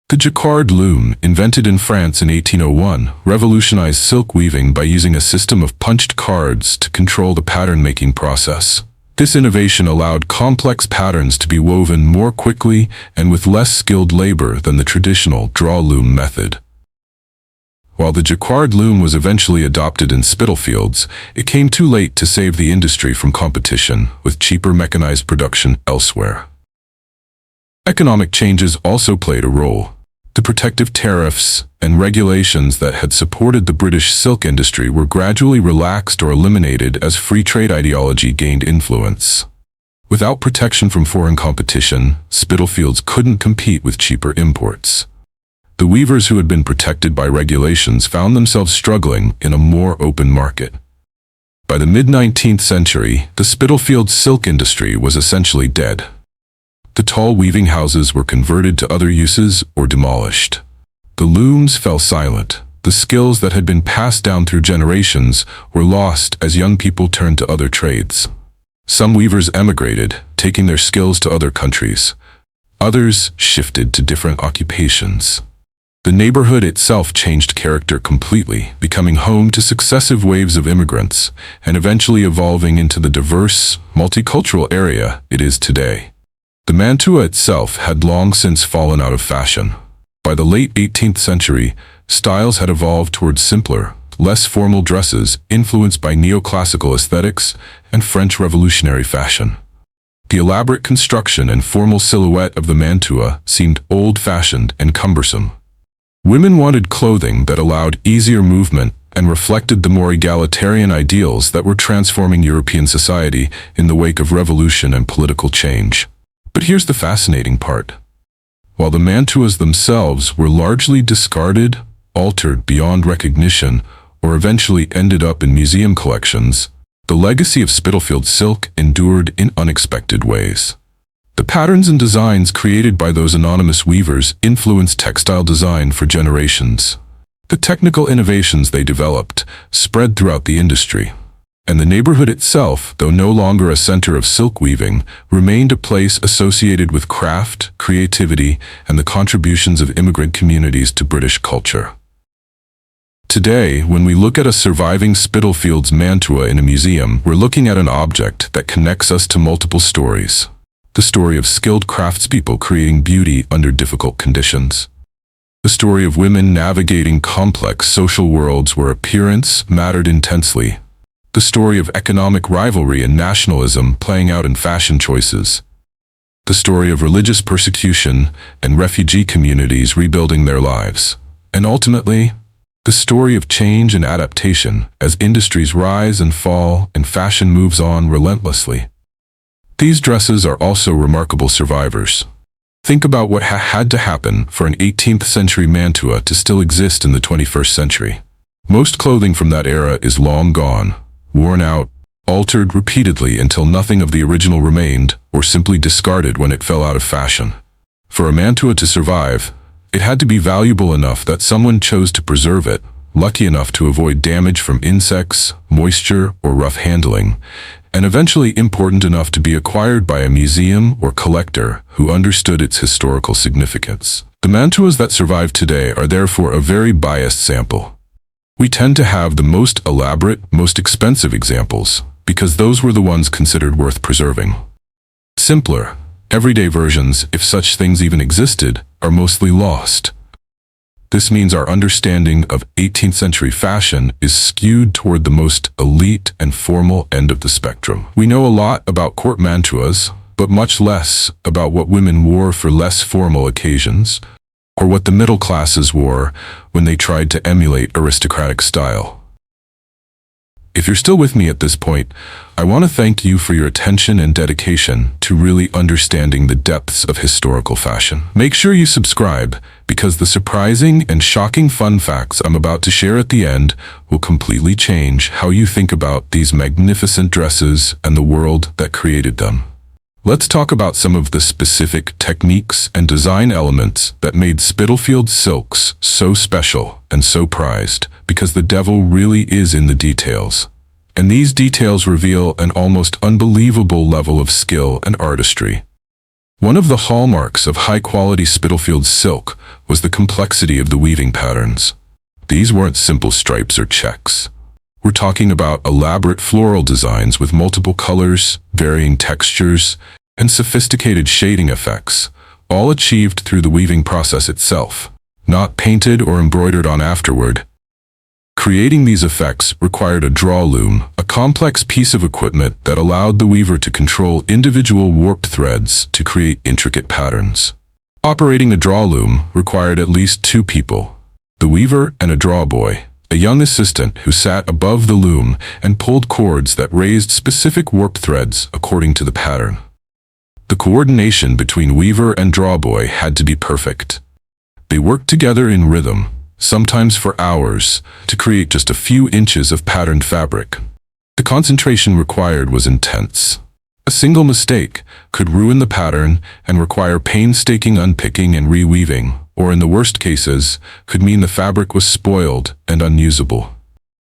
The jacquard loom, invented in France in 1801, revolutionized silk weaving by using a system of punched cards to control the pattern-making process. This innovation allowed complex patterns to be woven more quickly and with less skilled labor than the traditional draw loom method. While the jacquard loom was eventually adopted in Spitalfields, it came too late to save the industry from competition with cheaper mechanized production elsewhere. Economic changes also played a role. The protective tariffs and regulations that had supported the British silk industry were gradually relaxed or eliminated as free trade ideology gained influence. Without protection from foreign competition, Spitalfields couldn't compete with cheaper imports. The weavers who had been protected by regulations found themselves struggling in a more open market. By the mid-19th century, the Spitalfields silk industry was essentially dead. The tall weaving houses were converted to other uses or demolished. The looms fell silent. The skills that had been passed down through generations were lost as young people turned to other trades. Some weavers emigrated, taking their skills to other countries. Others shifted to different occupations. The neighborhood itself changed character completely, becoming home to successive waves of immigrants, and eventually evolving into the diverse, multicultural area it is today. The mantua itself had long since fallen out of fashion. By the late 18th century, styles had evolved towards simpler, less formal dresses influenced by neoclassical aesthetics and French Revolutionary fashion. The elaborate construction and formal silhouette of the mantua seemed old-fashioned and cumbersome. Women wanted clothing that allowed easier movement and reflected the more egalitarian ideals that were transforming European society in the wake of revolution and political change. But here's the fascinating part. While the mantuas themselves were largely discarded, altered beyond recognition, or eventually ended up in museum collections, the legacy of Spitalfields silk endured in unexpected ways. The patterns and designs created by those anonymous weavers influenced textile design for generations. The technical innovations they developed spread throughout the industry, and the neighborhood itself, though no longer a center of silk weaving, remained a place associated with craft, creativity, and the contributions of immigrant communities to British culture. Today, when we look at a surviving Spitalfields mantua in a museum, we're looking at an object that connects us to multiple stories. The story of skilled craftspeople creating beauty under difficult conditions. The story of women navigating complex social worlds where appearance mattered intensely. The story of economic rivalry and nationalism playing out in fashion choices. The story of religious persecution and refugee communities rebuilding their lives. And ultimately, the story of change and adaptation as industries rise and fall and fashion moves on relentlessly. These dresses are also remarkable survivors. Think about what had to happen for an 18th century mantua to still exist in the 21st century. Most clothing from that era is long gone, worn out, altered repeatedly until nothing of the original remained, or simply discarded when it fell out of fashion. For a mantua to survive, it had to be valuable enough that someone chose to preserve it, lucky enough to avoid damage from insects, moisture, or rough handling, and eventually important enough to be acquired by a museum or collector who understood its historical significance. The mantuas that survive today are therefore a very biased sample. We tend to have the most elaborate, most expensive examples, because those were the ones considered worth preserving. Simpler, everyday versions, if such things even existed, are mostly lost. This means our understanding of 18th century fashion is skewed toward the most elite and formal end of the spectrum. We know a lot about court mantuas, but much less about what women wore for less formal occasions, or what the middle classes wore when they tried to emulate aristocratic style. If you're still with me at this point, I want to thank you for your attention and dedication to really understanding the depths of historical fashion. Make sure you subscribe, because the surprising and shocking fun facts I'm about to share at the end will completely change how you think about these magnificent dresses and the world that created them. Let's talk about some of the specific techniques and design elements that made Spitalfields silks so special and so prized, because the devil really is in the details. And these details reveal an almost unbelievable level of skill and artistry. One of the hallmarks of high-quality Spitalfields silk was the complexity of the weaving patterns. These weren't simple stripes or checks. We're talking about elaborate floral designs with multiple colors, varying textures, and sophisticated shading effects, all achieved through the weaving process itself, not painted or embroidered on afterward. Creating these effects required a draw loom, a complex piece of equipment that allowed the weaver to control individual warped threads to create intricate patterns. Operating a draw loom required at least two people, the weaver and a draw boy, a young assistant who sat above the loom and pulled cords that raised specific warped threads according to the pattern. The coordination between weaver and draw boy had to be perfect. They worked together in rhythm, sometimes for hours, to create just a few inches of patterned fabric. The concentration required was intense. A single mistake could ruin the pattern and require painstaking unpicking and reweaving, or in the worst cases, could mean the fabric was spoiled and unusable.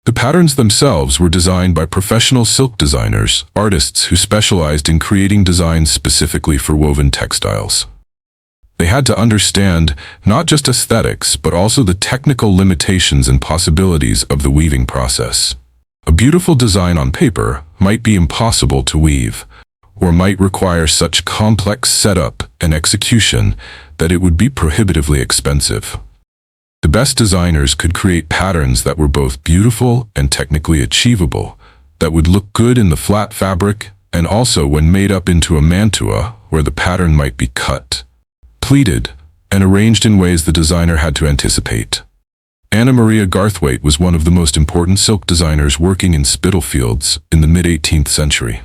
The patterns themselves were designed by professional silk designers, artists who specialized in creating designs specifically for woven textiles. They had to understand not just aesthetics, but also the technical limitations and possibilities of the weaving process. A beautiful design on paper might be impossible to weave, or might require such complex setup and execution that it would be prohibitively expensive. The best designers could create patterns that were both beautiful and technically achievable, that would look good in the flat fabric, and also when made up into a mantua, where the pattern might be cut, pleated, and arranged in ways the designer had to anticipate. Anna Maria Garthwaite was one of the most important silk designers working in Spitalfields in the mid-18th century.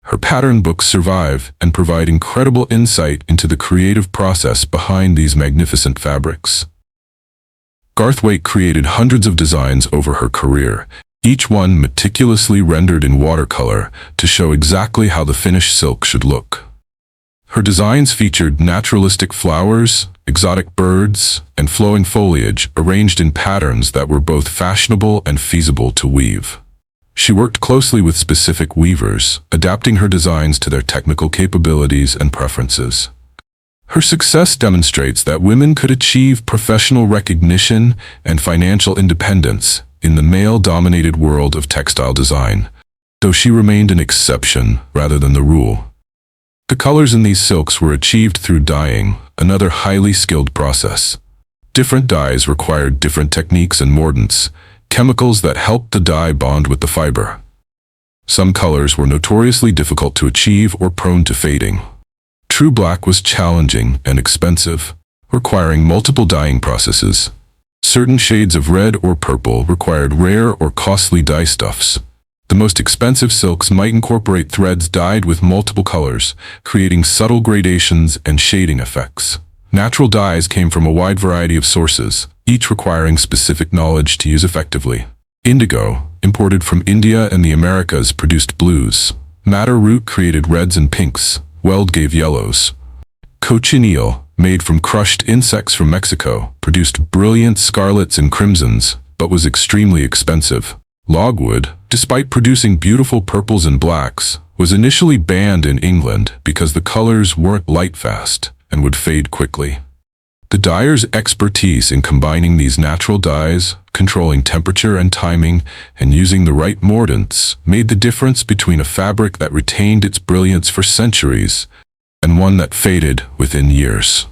Her pattern books survive and provide incredible insight into the creative process behind these magnificent fabrics. Garthwaite created hundreds of designs over her career, each one meticulously rendered in watercolor to show exactly how the finished silk should look. Her designs featured naturalistic flowers, exotic birds, and flowing foliage arranged in patterns that were both fashionable and feasible to weave. She worked closely with specific weavers, adapting her designs to their technical capabilities and preferences. Her success demonstrates that women could achieve professional recognition and financial independence in the male-dominated world of textile design, though she remained an exception rather than the rule. The colors in these silks were achieved through dyeing, another highly skilled process. Different dyes required different techniques and mordants, chemicals that helped the dye bond with the fiber. Some colors were notoriously difficult to achieve or prone to fading. True black was challenging and expensive, requiring multiple dyeing processes. Certain shades of red or purple required rare or costly dye stuffs. The most expensive silks might incorporate threads dyed with multiple colors, creating subtle gradations and shading effects. Natural dyes came from a wide variety of sources, each requiring specific knowledge to use effectively. Indigo, imported from India and the Americas, produced blues. Madder root created reds and pinks. Weld gave yellows. Cochineal, made from crushed insects from Mexico, produced brilliant scarlets and crimsons, but was extremely expensive. Logwood, despite producing beautiful purples and blacks, was initially banned in England because the colors weren't light-fast and would fade quickly. The dyer's expertise in combining these natural dyes, controlling temperature and timing, and using the right mordants made the difference between a fabric that retained its brilliance for centuries and one that faded within years.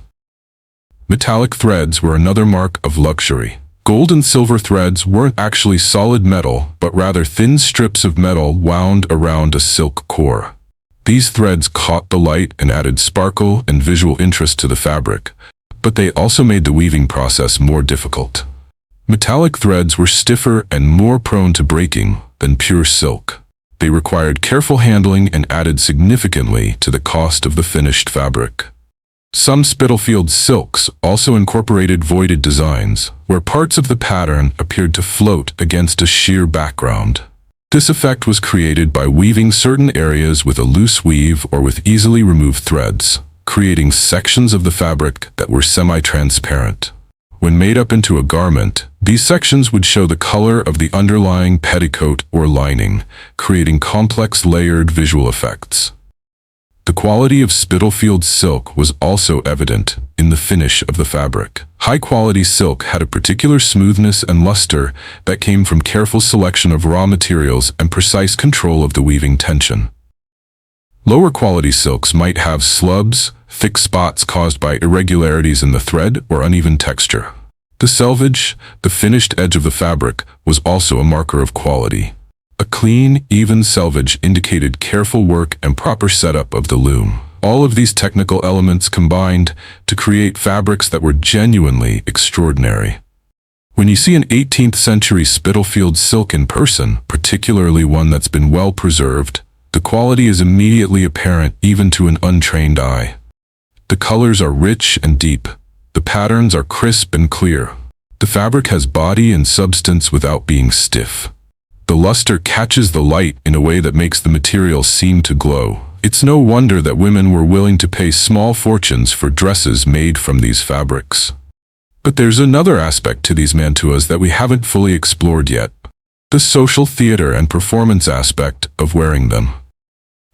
Metallic threads were another mark of luxury. Gold and silver threads weren't actually solid metal, but rather thin strips of metal wound around a silk core. These threads caught the light and added sparkle and visual interest to the fabric, but they also made the weaving process more difficult. Metallic threads were stiffer and more prone to breaking than pure silk. They required careful handling and added significantly to the cost of the finished fabric. Some Spitalfields silks also incorporated voided designs, where parts of the pattern appeared to float against a sheer background. This effect was created by weaving certain areas with a loose weave or with easily removed threads, creating sections of the fabric that were semi-transparent. When made up into a garment, these sections would show the color of the underlying petticoat or lining, creating complex layered visual effects. The quality of Spitalfields silk was also evident in the finish of the fabric. High-quality silk had a particular smoothness and luster that came from careful selection of raw materials and precise control of the weaving tension. Lower-quality silks might have slubs, thick spots caused by irregularities in the thread or uneven texture. The selvage, the finished edge of the fabric, was also a marker of quality. A clean, even selvage indicated careful work and proper setup of the loom. All of these technical elements combined to create fabrics that were genuinely extraordinary. When you see an 18th century Spitalfields silk in person, particularly one that's been well preserved, the quality is immediately apparent even to an untrained eye. The colors are rich and deep. The patterns are crisp and clear. The fabric has body and substance without being stiff. The luster catches the light in a way that makes the material seem to glow. It's no wonder that women were willing to pay small fortunes for dresses made from these fabrics. But there's another aspect to these mantuas that we haven't fully explored yet: the social theater and performance aspect of wearing them.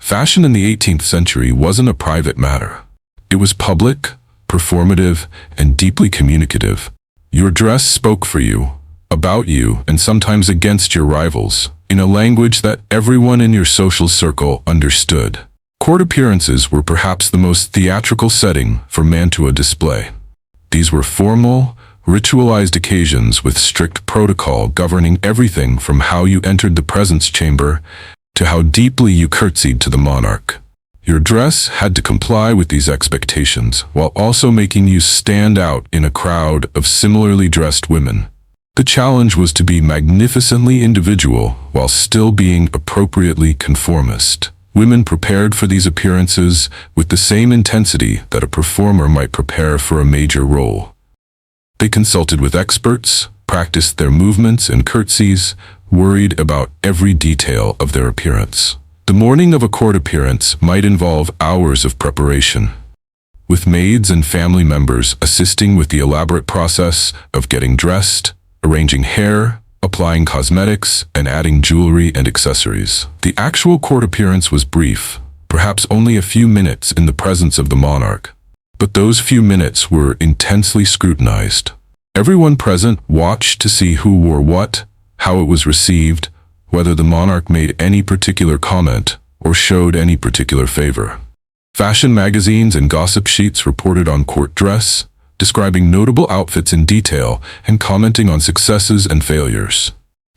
Fashion in the 18th century wasn't a private matter. It was public, performative, and deeply communicative. Your dress spoke for you, about you, and sometimes against your rivals, in a language that everyone in your social circle understood. Court appearances were perhaps the most theatrical setting for mantua display. These were formal, ritualized occasions with strict protocol governing everything from how you entered the presence chamber to how deeply you curtsied to the monarch. Your dress had to comply with these expectations while also making you stand out in a crowd of similarly dressed women. The challenge was to be magnificently individual while still being appropriately conformist. Women prepared for these appearances with the same intensity that a performer might prepare for a major role. They consulted with experts, practiced their movements and curtsies, worried about every detail of their appearance. The morning of a court appearance might involve hours of preparation, with maids and family members assisting with the elaborate process of getting dressed, arranging hair, applying cosmetics, and adding jewelry and accessories. The actual court appearance was brief, perhaps only a few minutes in the presence of the monarch. But those few minutes were intensely scrutinized. Everyone present watched to see who wore what, how it was received, whether the monarch made any particular comment or showed any particular favor. Fashion magazines and gossip sheets reported on court dress, describing notable outfits in detail and commenting on successes and failures.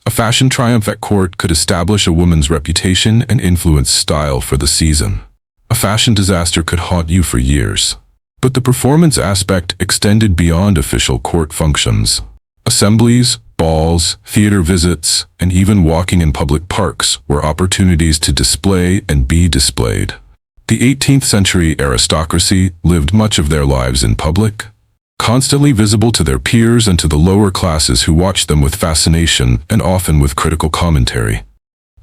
A fashion triumph at court could establish a woman's reputation and influence style for the season. A fashion disaster could haunt you for years. But the performance aspect extended beyond official court functions. Assemblies, balls, theater visits, and even walking in public parks were opportunities to display and be displayed. The 18th century aristocracy lived much of their lives in public, constantly visible to their peers and to the lower classes who watched them with fascination and often with critical commentary.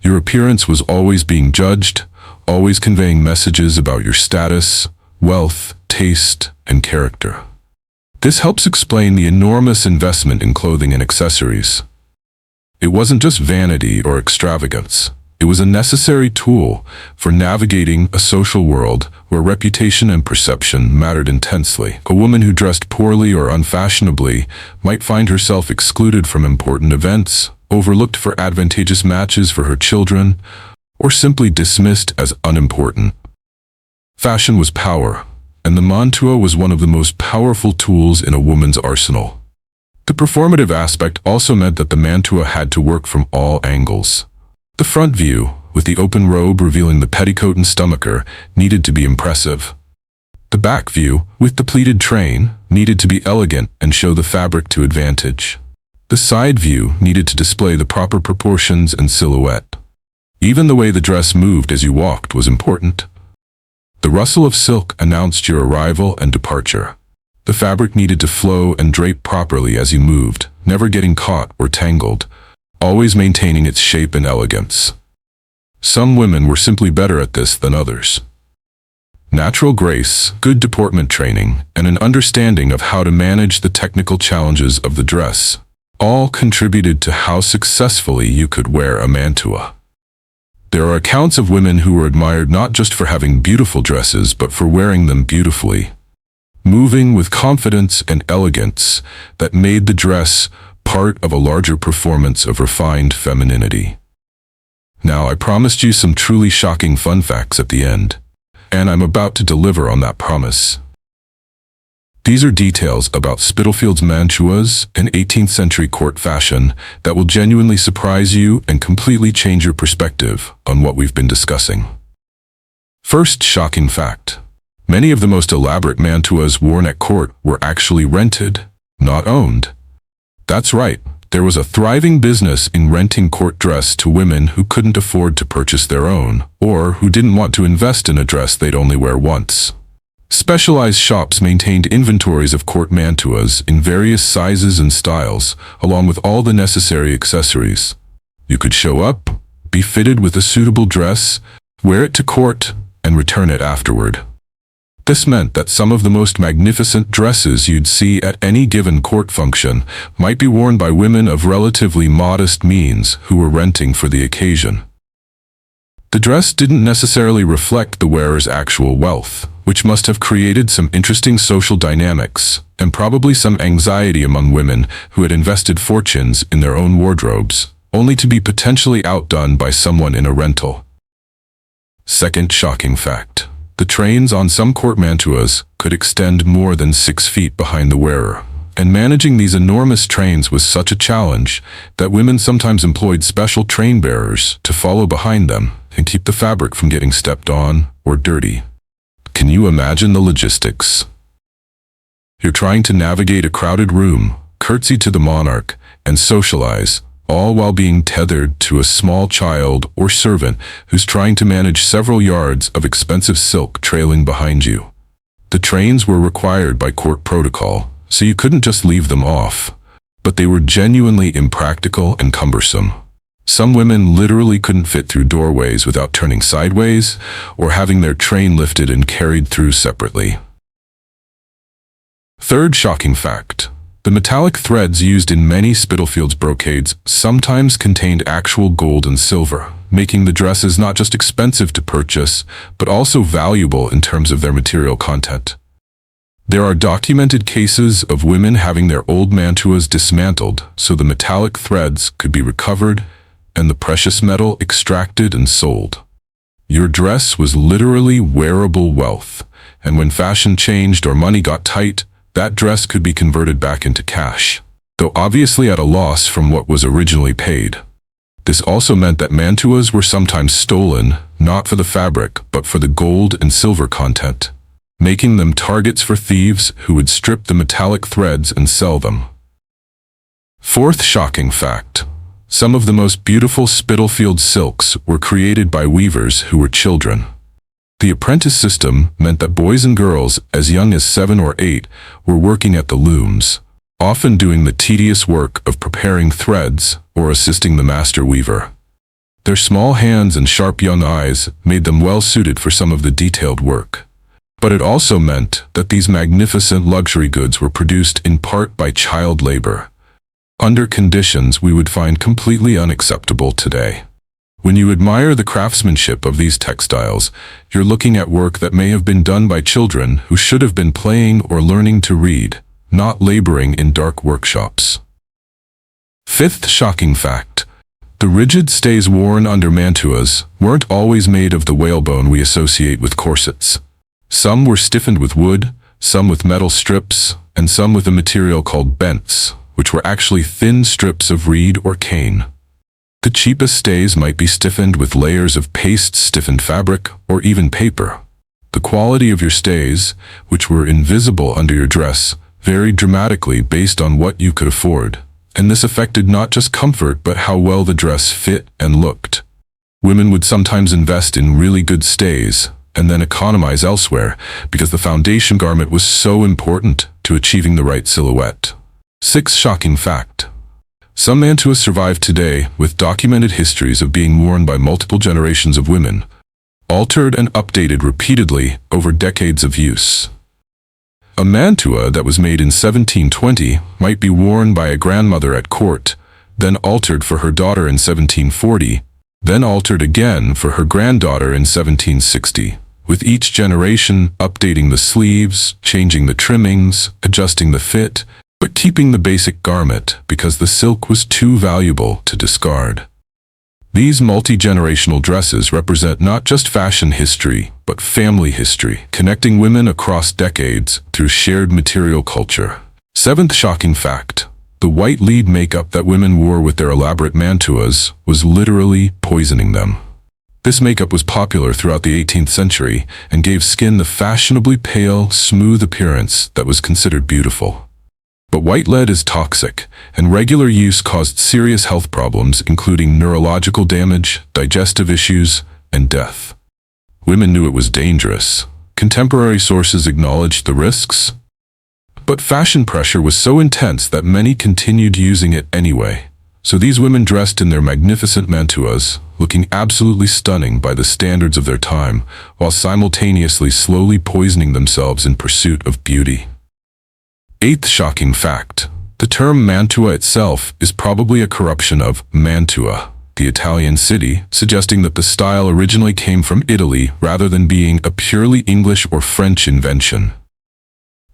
Your appearance was always being judged, always conveying messages about your status, wealth, taste, and character. This helps explain the enormous investment in clothing and accessories. It wasn't just vanity or extravagance. It was a necessary tool for navigating a social world where reputation and perception mattered intensely. A woman who dressed poorly or unfashionably might find herself excluded from important events, overlooked for advantageous matches for her children, or simply dismissed as unimportant. Fashion was power, and the mantua was one of the most powerful tools in a woman's arsenal. The performative aspect also meant that the mantua had to work from all angles. The front view, with the open robe revealing the petticoat and stomacher, needed to be impressive. The back view, with the pleated train, needed to be elegant and show the fabric to advantage. The side view needed to display the proper proportions and silhouette. Even the way the dress moved as you walked was important. The rustle of silk announced your arrival and departure. The fabric needed to flow and drape properly as you moved, never getting caught or tangled, always maintaining its shape and elegance. Some women were simply better at this than others. Natural grace, good deportment training, and an understanding of how to manage the technical challenges of the dress all contributed to how successfully you could wear a mantua. There are accounts of women who were admired not just for having beautiful dresses, but for wearing them beautifully, moving with confidence and elegance that made the dress part of a larger performance of refined femininity. Now, I promised you some truly shocking fun facts at the end, and I'm about to deliver on that promise. These are details about Spitalfields Mantuas and 18th century court fashion that will genuinely surprise you and completely change your perspective on what we've been discussing. First shocking fact: many of the most elaborate mantuas worn at court were actually rented, not owned. That's right, there was a thriving business in renting court dress to women who couldn't afford to purchase their own, or who didn't want to invest in a dress they'd only wear once. Specialized shops maintained inventories of court mantuas in various sizes and styles, along with all the necessary accessories. You could show up, be fitted with a suitable dress, wear it to court, and return it afterward. This meant that some of the most magnificent dresses you'd see at any given court function might be worn by women of relatively modest means who were renting for the occasion. The dress didn't necessarily reflect the wearer's actual wealth, which must have created some interesting social dynamics, and probably some anxiety among women who had invested fortunes in their own wardrobes, only to be potentially outdone by someone in a rental. Second shocking fact: the trains on some court mantuas could extend more than 6 feet behind the wearer, and managing these enormous trains was such a challenge that women sometimes employed special train bearers to follow behind them and keep the fabric from getting stepped on or dirty. Can you imagine the logistics? You're trying to navigate a crowded room, curtsy to the monarch, and socialize, all while being tethered to a small child or servant who's trying to manage several yards of expensive silk trailing behind you. The trains were required by court protocol, so you couldn't just leave them off, but they were genuinely impractical and cumbersome. Some women literally couldn't fit through doorways without turning sideways or having their train lifted and carried through separately. Third shocking fact: the metallic threads used in many Spitalfields brocades sometimes contained actual gold and silver, making the dresses not just expensive to purchase, but also valuable in terms of their material content. There are documented cases of women having their old mantuas dismantled so the metallic threads could be recovered and the precious metal extracted and sold. Your dress was literally wearable wealth, and when fashion changed or money got tight, that dress could be converted back into cash, though obviously at a loss from what was originally paid. This also meant that mantuas were sometimes stolen, not for the fabric, but for the gold and silver content, making them targets for thieves who would strip the metallic threads and sell them. Fourth shocking fact: some of the most beautiful Spitalfields silks were created by weavers who were children. The apprentice system meant that boys and girls as young as 7 or 8 were working at the looms, often doing the tedious work of preparing threads or assisting the master weaver. Their small hands and sharp young eyes made them well suited for some of the detailed work. But it also meant that these magnificent luxury goods were produced in part by child labor, under conditions we would find completely unacceptable today. When you admire the craftsmanship of these textiles, you're looking at work that may have been done by children who should have been playing or learning to read, not laboring in dark workshops. Fifth shocking fact: the rigid stays worn under mantuas weren't always made of the whalebone we associate with corsets. Some were stiffened with wood, some with metal strips, and some with a material called bents, which were actually thin strips of reed or cane. The cheapest stays might be stiffened with layers of paste-stiffened fabric or even paper. The quality of your stays, which were invisible under your dress, varied dramatically based on what you could afford, and this affected not just comfort but how well the dress fit and looked. Women would sometimes invest in really good stays and then economize elsewhere because the foundation garment was so important to achieving the right silhouette. Sixth shocking fact: some mantuas survive today with documented histories of being worn by multiple generations of women, altered and updated repeatedly over decades of use. A mantua that was made in 1720 might be worn by a grandmother at court, then altered for her daughter in 1740, then altered again for her granddaughter in 1760, with each generation updating the sleeves, changing the trimmings, adjusting the fit, but keeping the basic garment because the silk was too valuable to discard. These multi-generational dresses represent not just fashion history, but family history, connecting women across decades through shared material culture. Seventh shocking fact: the white lead makeup that women wore with their elaborate mantuas was literally poisoning them. This makeup was popular throughout the 18th century and gave skin the fashionably pale, smooth appearance that was considered beautiful. But white lead is toxic, and regular use caused serious health problems including neurological damage, digestive issues, and death. Women knew it was dangerous. Contemporary sources acknowledged the risks, but fashion pressure was so intense that many continued using it anyway. So these women dressed in their magnificent mantuas, looking absolutely stunning by the standards of their time, while simultaneously slowly poisoning themselves in pursuit of beauty. Eighth shocking fact: the term Mantua itself is probably a corruption of Mantua, the Italian city, suggesting that the style originally came from Italy rather than being a purely English or French invention.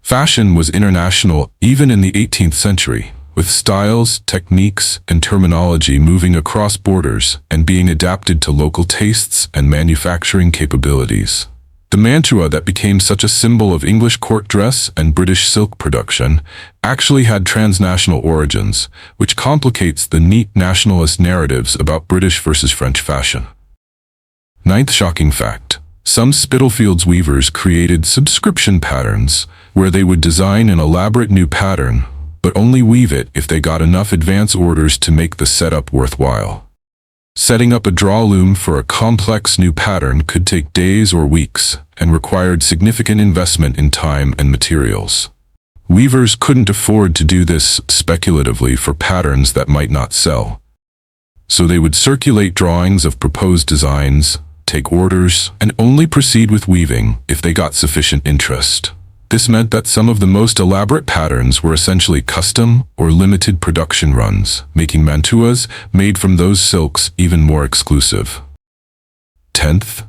Fashion was international even in the 18th century, with styles, techniques, and terminology moving across borders and being adapted to local tastes and manufacturing capabilities. The mantua that became such a symbol of English court dress and British silk production actually had transnational origins, which complicates the neat nationalist narratives about British versus French fashion. Ninth shocking fact: some Spitalfields weavers created subscription patterns, where they would design an elaborate new pattern, but only weave it if they got enough advance orders to make the setup worthwhile. Setting up a draw loom for a complex new pattern could take days or weeks and required significant investment in time and materials. Weavers couldn't afford to do this speculatively for patterns that might not sell. So they would circulate drawings of proposed designs, take orders, and only proceed with weaving if they got sufficient interest. This meant that some of the most elaborate patterns were essentially custom or limited production runs, making mantuas made from those silks even more exclusive. 10th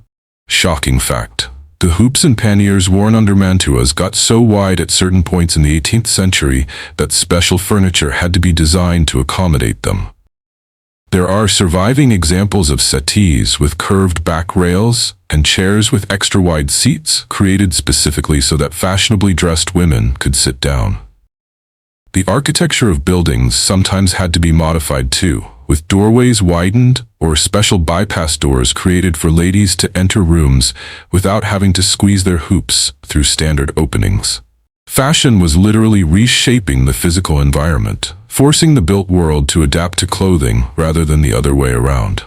shocking fact: the hoops and panniers worn under mantuas got so wide at certain points in the 18th century that special furniture had to be designed to accommodate them. There are surviving examples of settees with curved back rails and chairs with extra-wide seats created specifically so that fashionably dressed women could sit down. The architecture of buildings sometimes had to be modified too, with doorways widened or special bypass doors created for ladies to enter rooms without having to squeeze their hoops through standard openings. Fashion was literally reshaping the physical environment, forcing the built world to adapt to clothing rather than the other way around.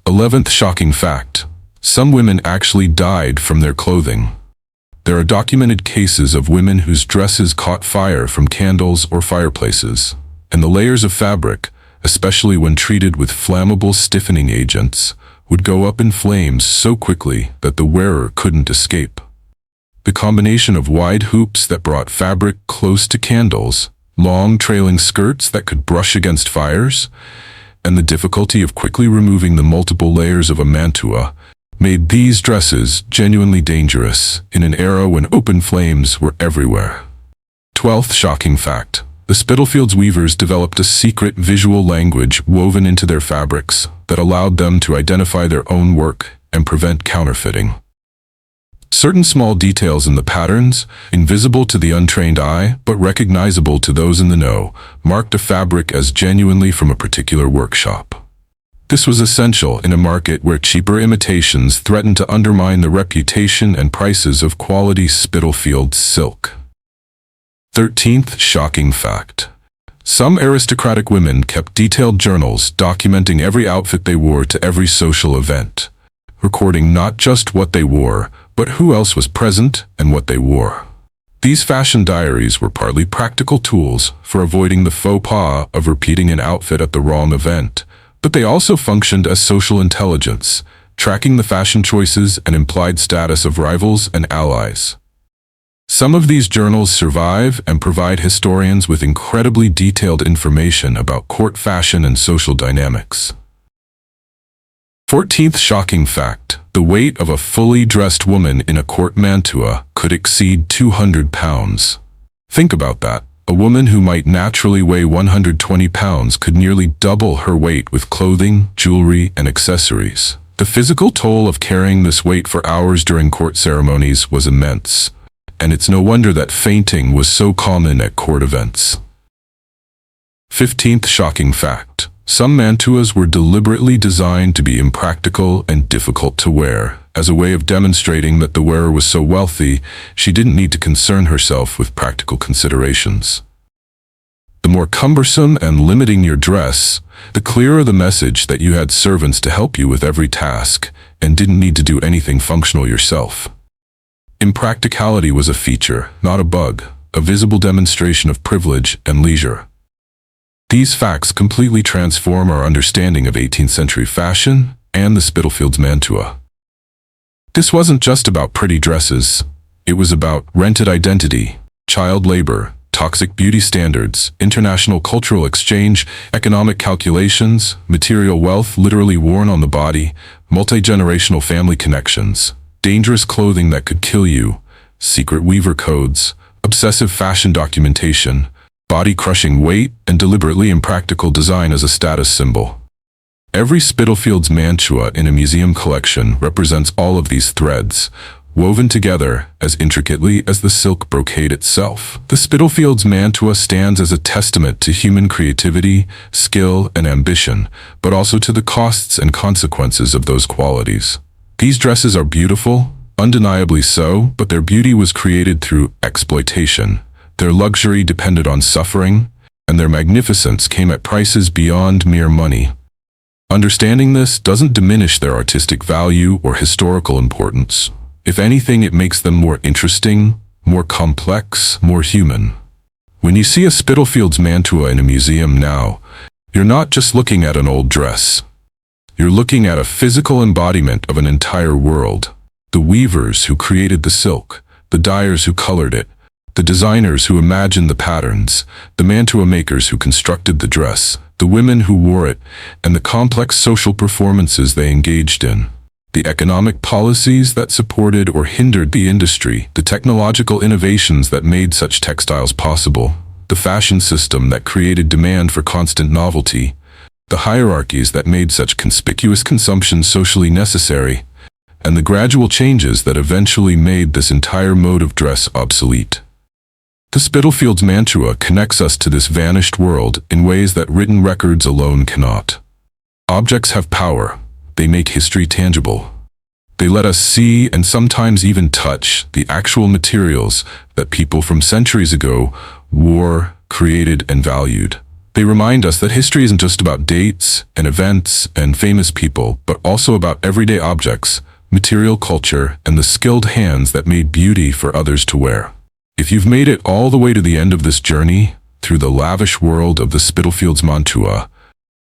11th shocking fact: some women actually died from their clothing. There are documented cases of women whose dresses caught fire from candles or fireplaces, and the layers of fabric, especially when treated with flammable stiffening agents, would go up in flames so quickly that the wearer couldn't escape. The combination of wide hoops that brought fabric close to candles, long trailing skirts that could brush against fires, and the difficulty of quickly removing the multiple layers of a mantua made these dresses genuinely dangerous in an era when open flames were everywhere. 12th shocking fact: the Spitalfields weavers developed a secret visual language woven into their fabrics that allowed them to identify their own work and prevent counterfeiting. Certain small details in the patterns, invisible to the untrained eye but recognizable to those in the know, marked a fabric as genuinely from a particular workshop. This was essential in a market where cheaper imitations threatened to undermine the reputation and prices of quality Spitalfields silk. 13th shocking fact: some aristocratic women kept detailed journals documenting every outfit they wore to every social event, recording not just what they wore, but who else was present and what they wore. These fashion diaries were partly practical tools for avoiding the faux pas of repeating an outfit at the wrong event, but they also functioned as social intelligence, tracking the fashion choices and implied status of rivals and allies. Some of these journals survive and provide historians with incredibly detailed information about court fashion and social dynamics. 14th shocking fact: the weight of a fully dressed woman in a court mantua could exceed 200 pounds. Think about that. A woman who might naturally weigh 120 pounds could nearly double her weight with clothing, jewelry, and accessories. The physical toll of carrying this weight for hours during court ceremonies was immense, and it's no wonder that fainting was so common at court events. 15th shocking fact: some mantuas were deliberately designed to be impractical and difficult to wear, as a way of demonstrating that the wearer was so wealthy she didn't need to concern herself with practical considerations. The more cumbersome and limiting your dress, the clearer the message that you had servants to help you with every task and didn't need to do anything functional yourself. Impracticality was a feature, not a bug, a visible demonstration of privilege and leisure. These facts completely transform our understanding of 18th century fashion and the Spitalfields Mantua. This wasn't just about pretty dresses. It was about rented identity, child labor, toxic beauty standards, international cultural exchange, economic calculations, material wealth literally worn on the body, multi-generational family connections, dangerous clothing that could kill you, secret weaver codes, obsessive fashion documentation, body-crushing weight, and deliberately impractical design as a status symbol. Every Spitalfields Mantua in a museum collection represents all of these threads, woven together as intricately as the silk brocade itself. The Spitalfields Mantua stands as a testament to human creativity, skill, and ambition, but also to the costs and consequences of those qualities. These dresses are beautiful, undeniably so, but their beauty was created through exploitation. Their luxury depended on suffering, and their magnificence came at prices beyond mere money. Understanding this doesn't diminish their artistic value or historical importance. If anything, it makes them more interesting, more complex, more human. When you see a Spitalfields Mantua in a museum now, you're not just looking at an old dress. You're looking at a physical embodiment of an entire world. The weavers who created the silk, the dyers who colored it, the designers who imagined the patterns, the mantua makers who constructed the dress, the women who wore it, and the complex social performances they engaged in. The economic policies that supported or hindered the industry, the technological innovations that made such textiles possible, the fashion system that created demand for constant novelty. the hierarchies that made such conspicuous consumption socially necessary, and the gradual changes that eventually made this entire mode of dress obsolete. The Spitalfields Mantua connects us to this vanished world in ways that written records alone cannot. Objects have power. They make history tangible. They let us see and sometimes even touch the actual materials that people from centuries ago wore, created, and valued. They remind us that history isn't just about dates and events and famous people, but also about everyday objects, material culture, and the skilled hands that made beauty for others to wear. If you've made it all the way to the end of this journey, through the lavish world of the Spitalfields Mantua,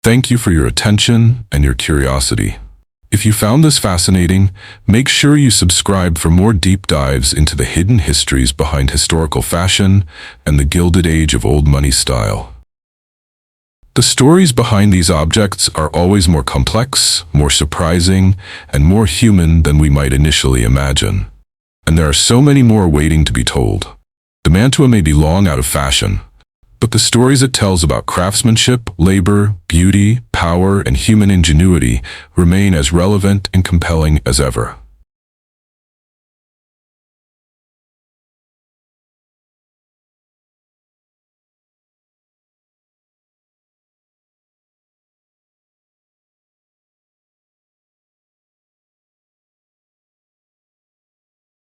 thank you for your attention and your curiosity. If you found this fascinating, make sure you subscribe for more deep dives into the hidden histories behind historical fashion and the Gilded Age of old money style. The stories behind these objects are always more complex, more surprising, and more human than we might initially imagine. And there are so many more waiting to be told. The Mantua may be long out of fashion, but the stories it tells about craftsmanship, labor, beauty, power, and human ingenuity remain as relevant and compelling as ever.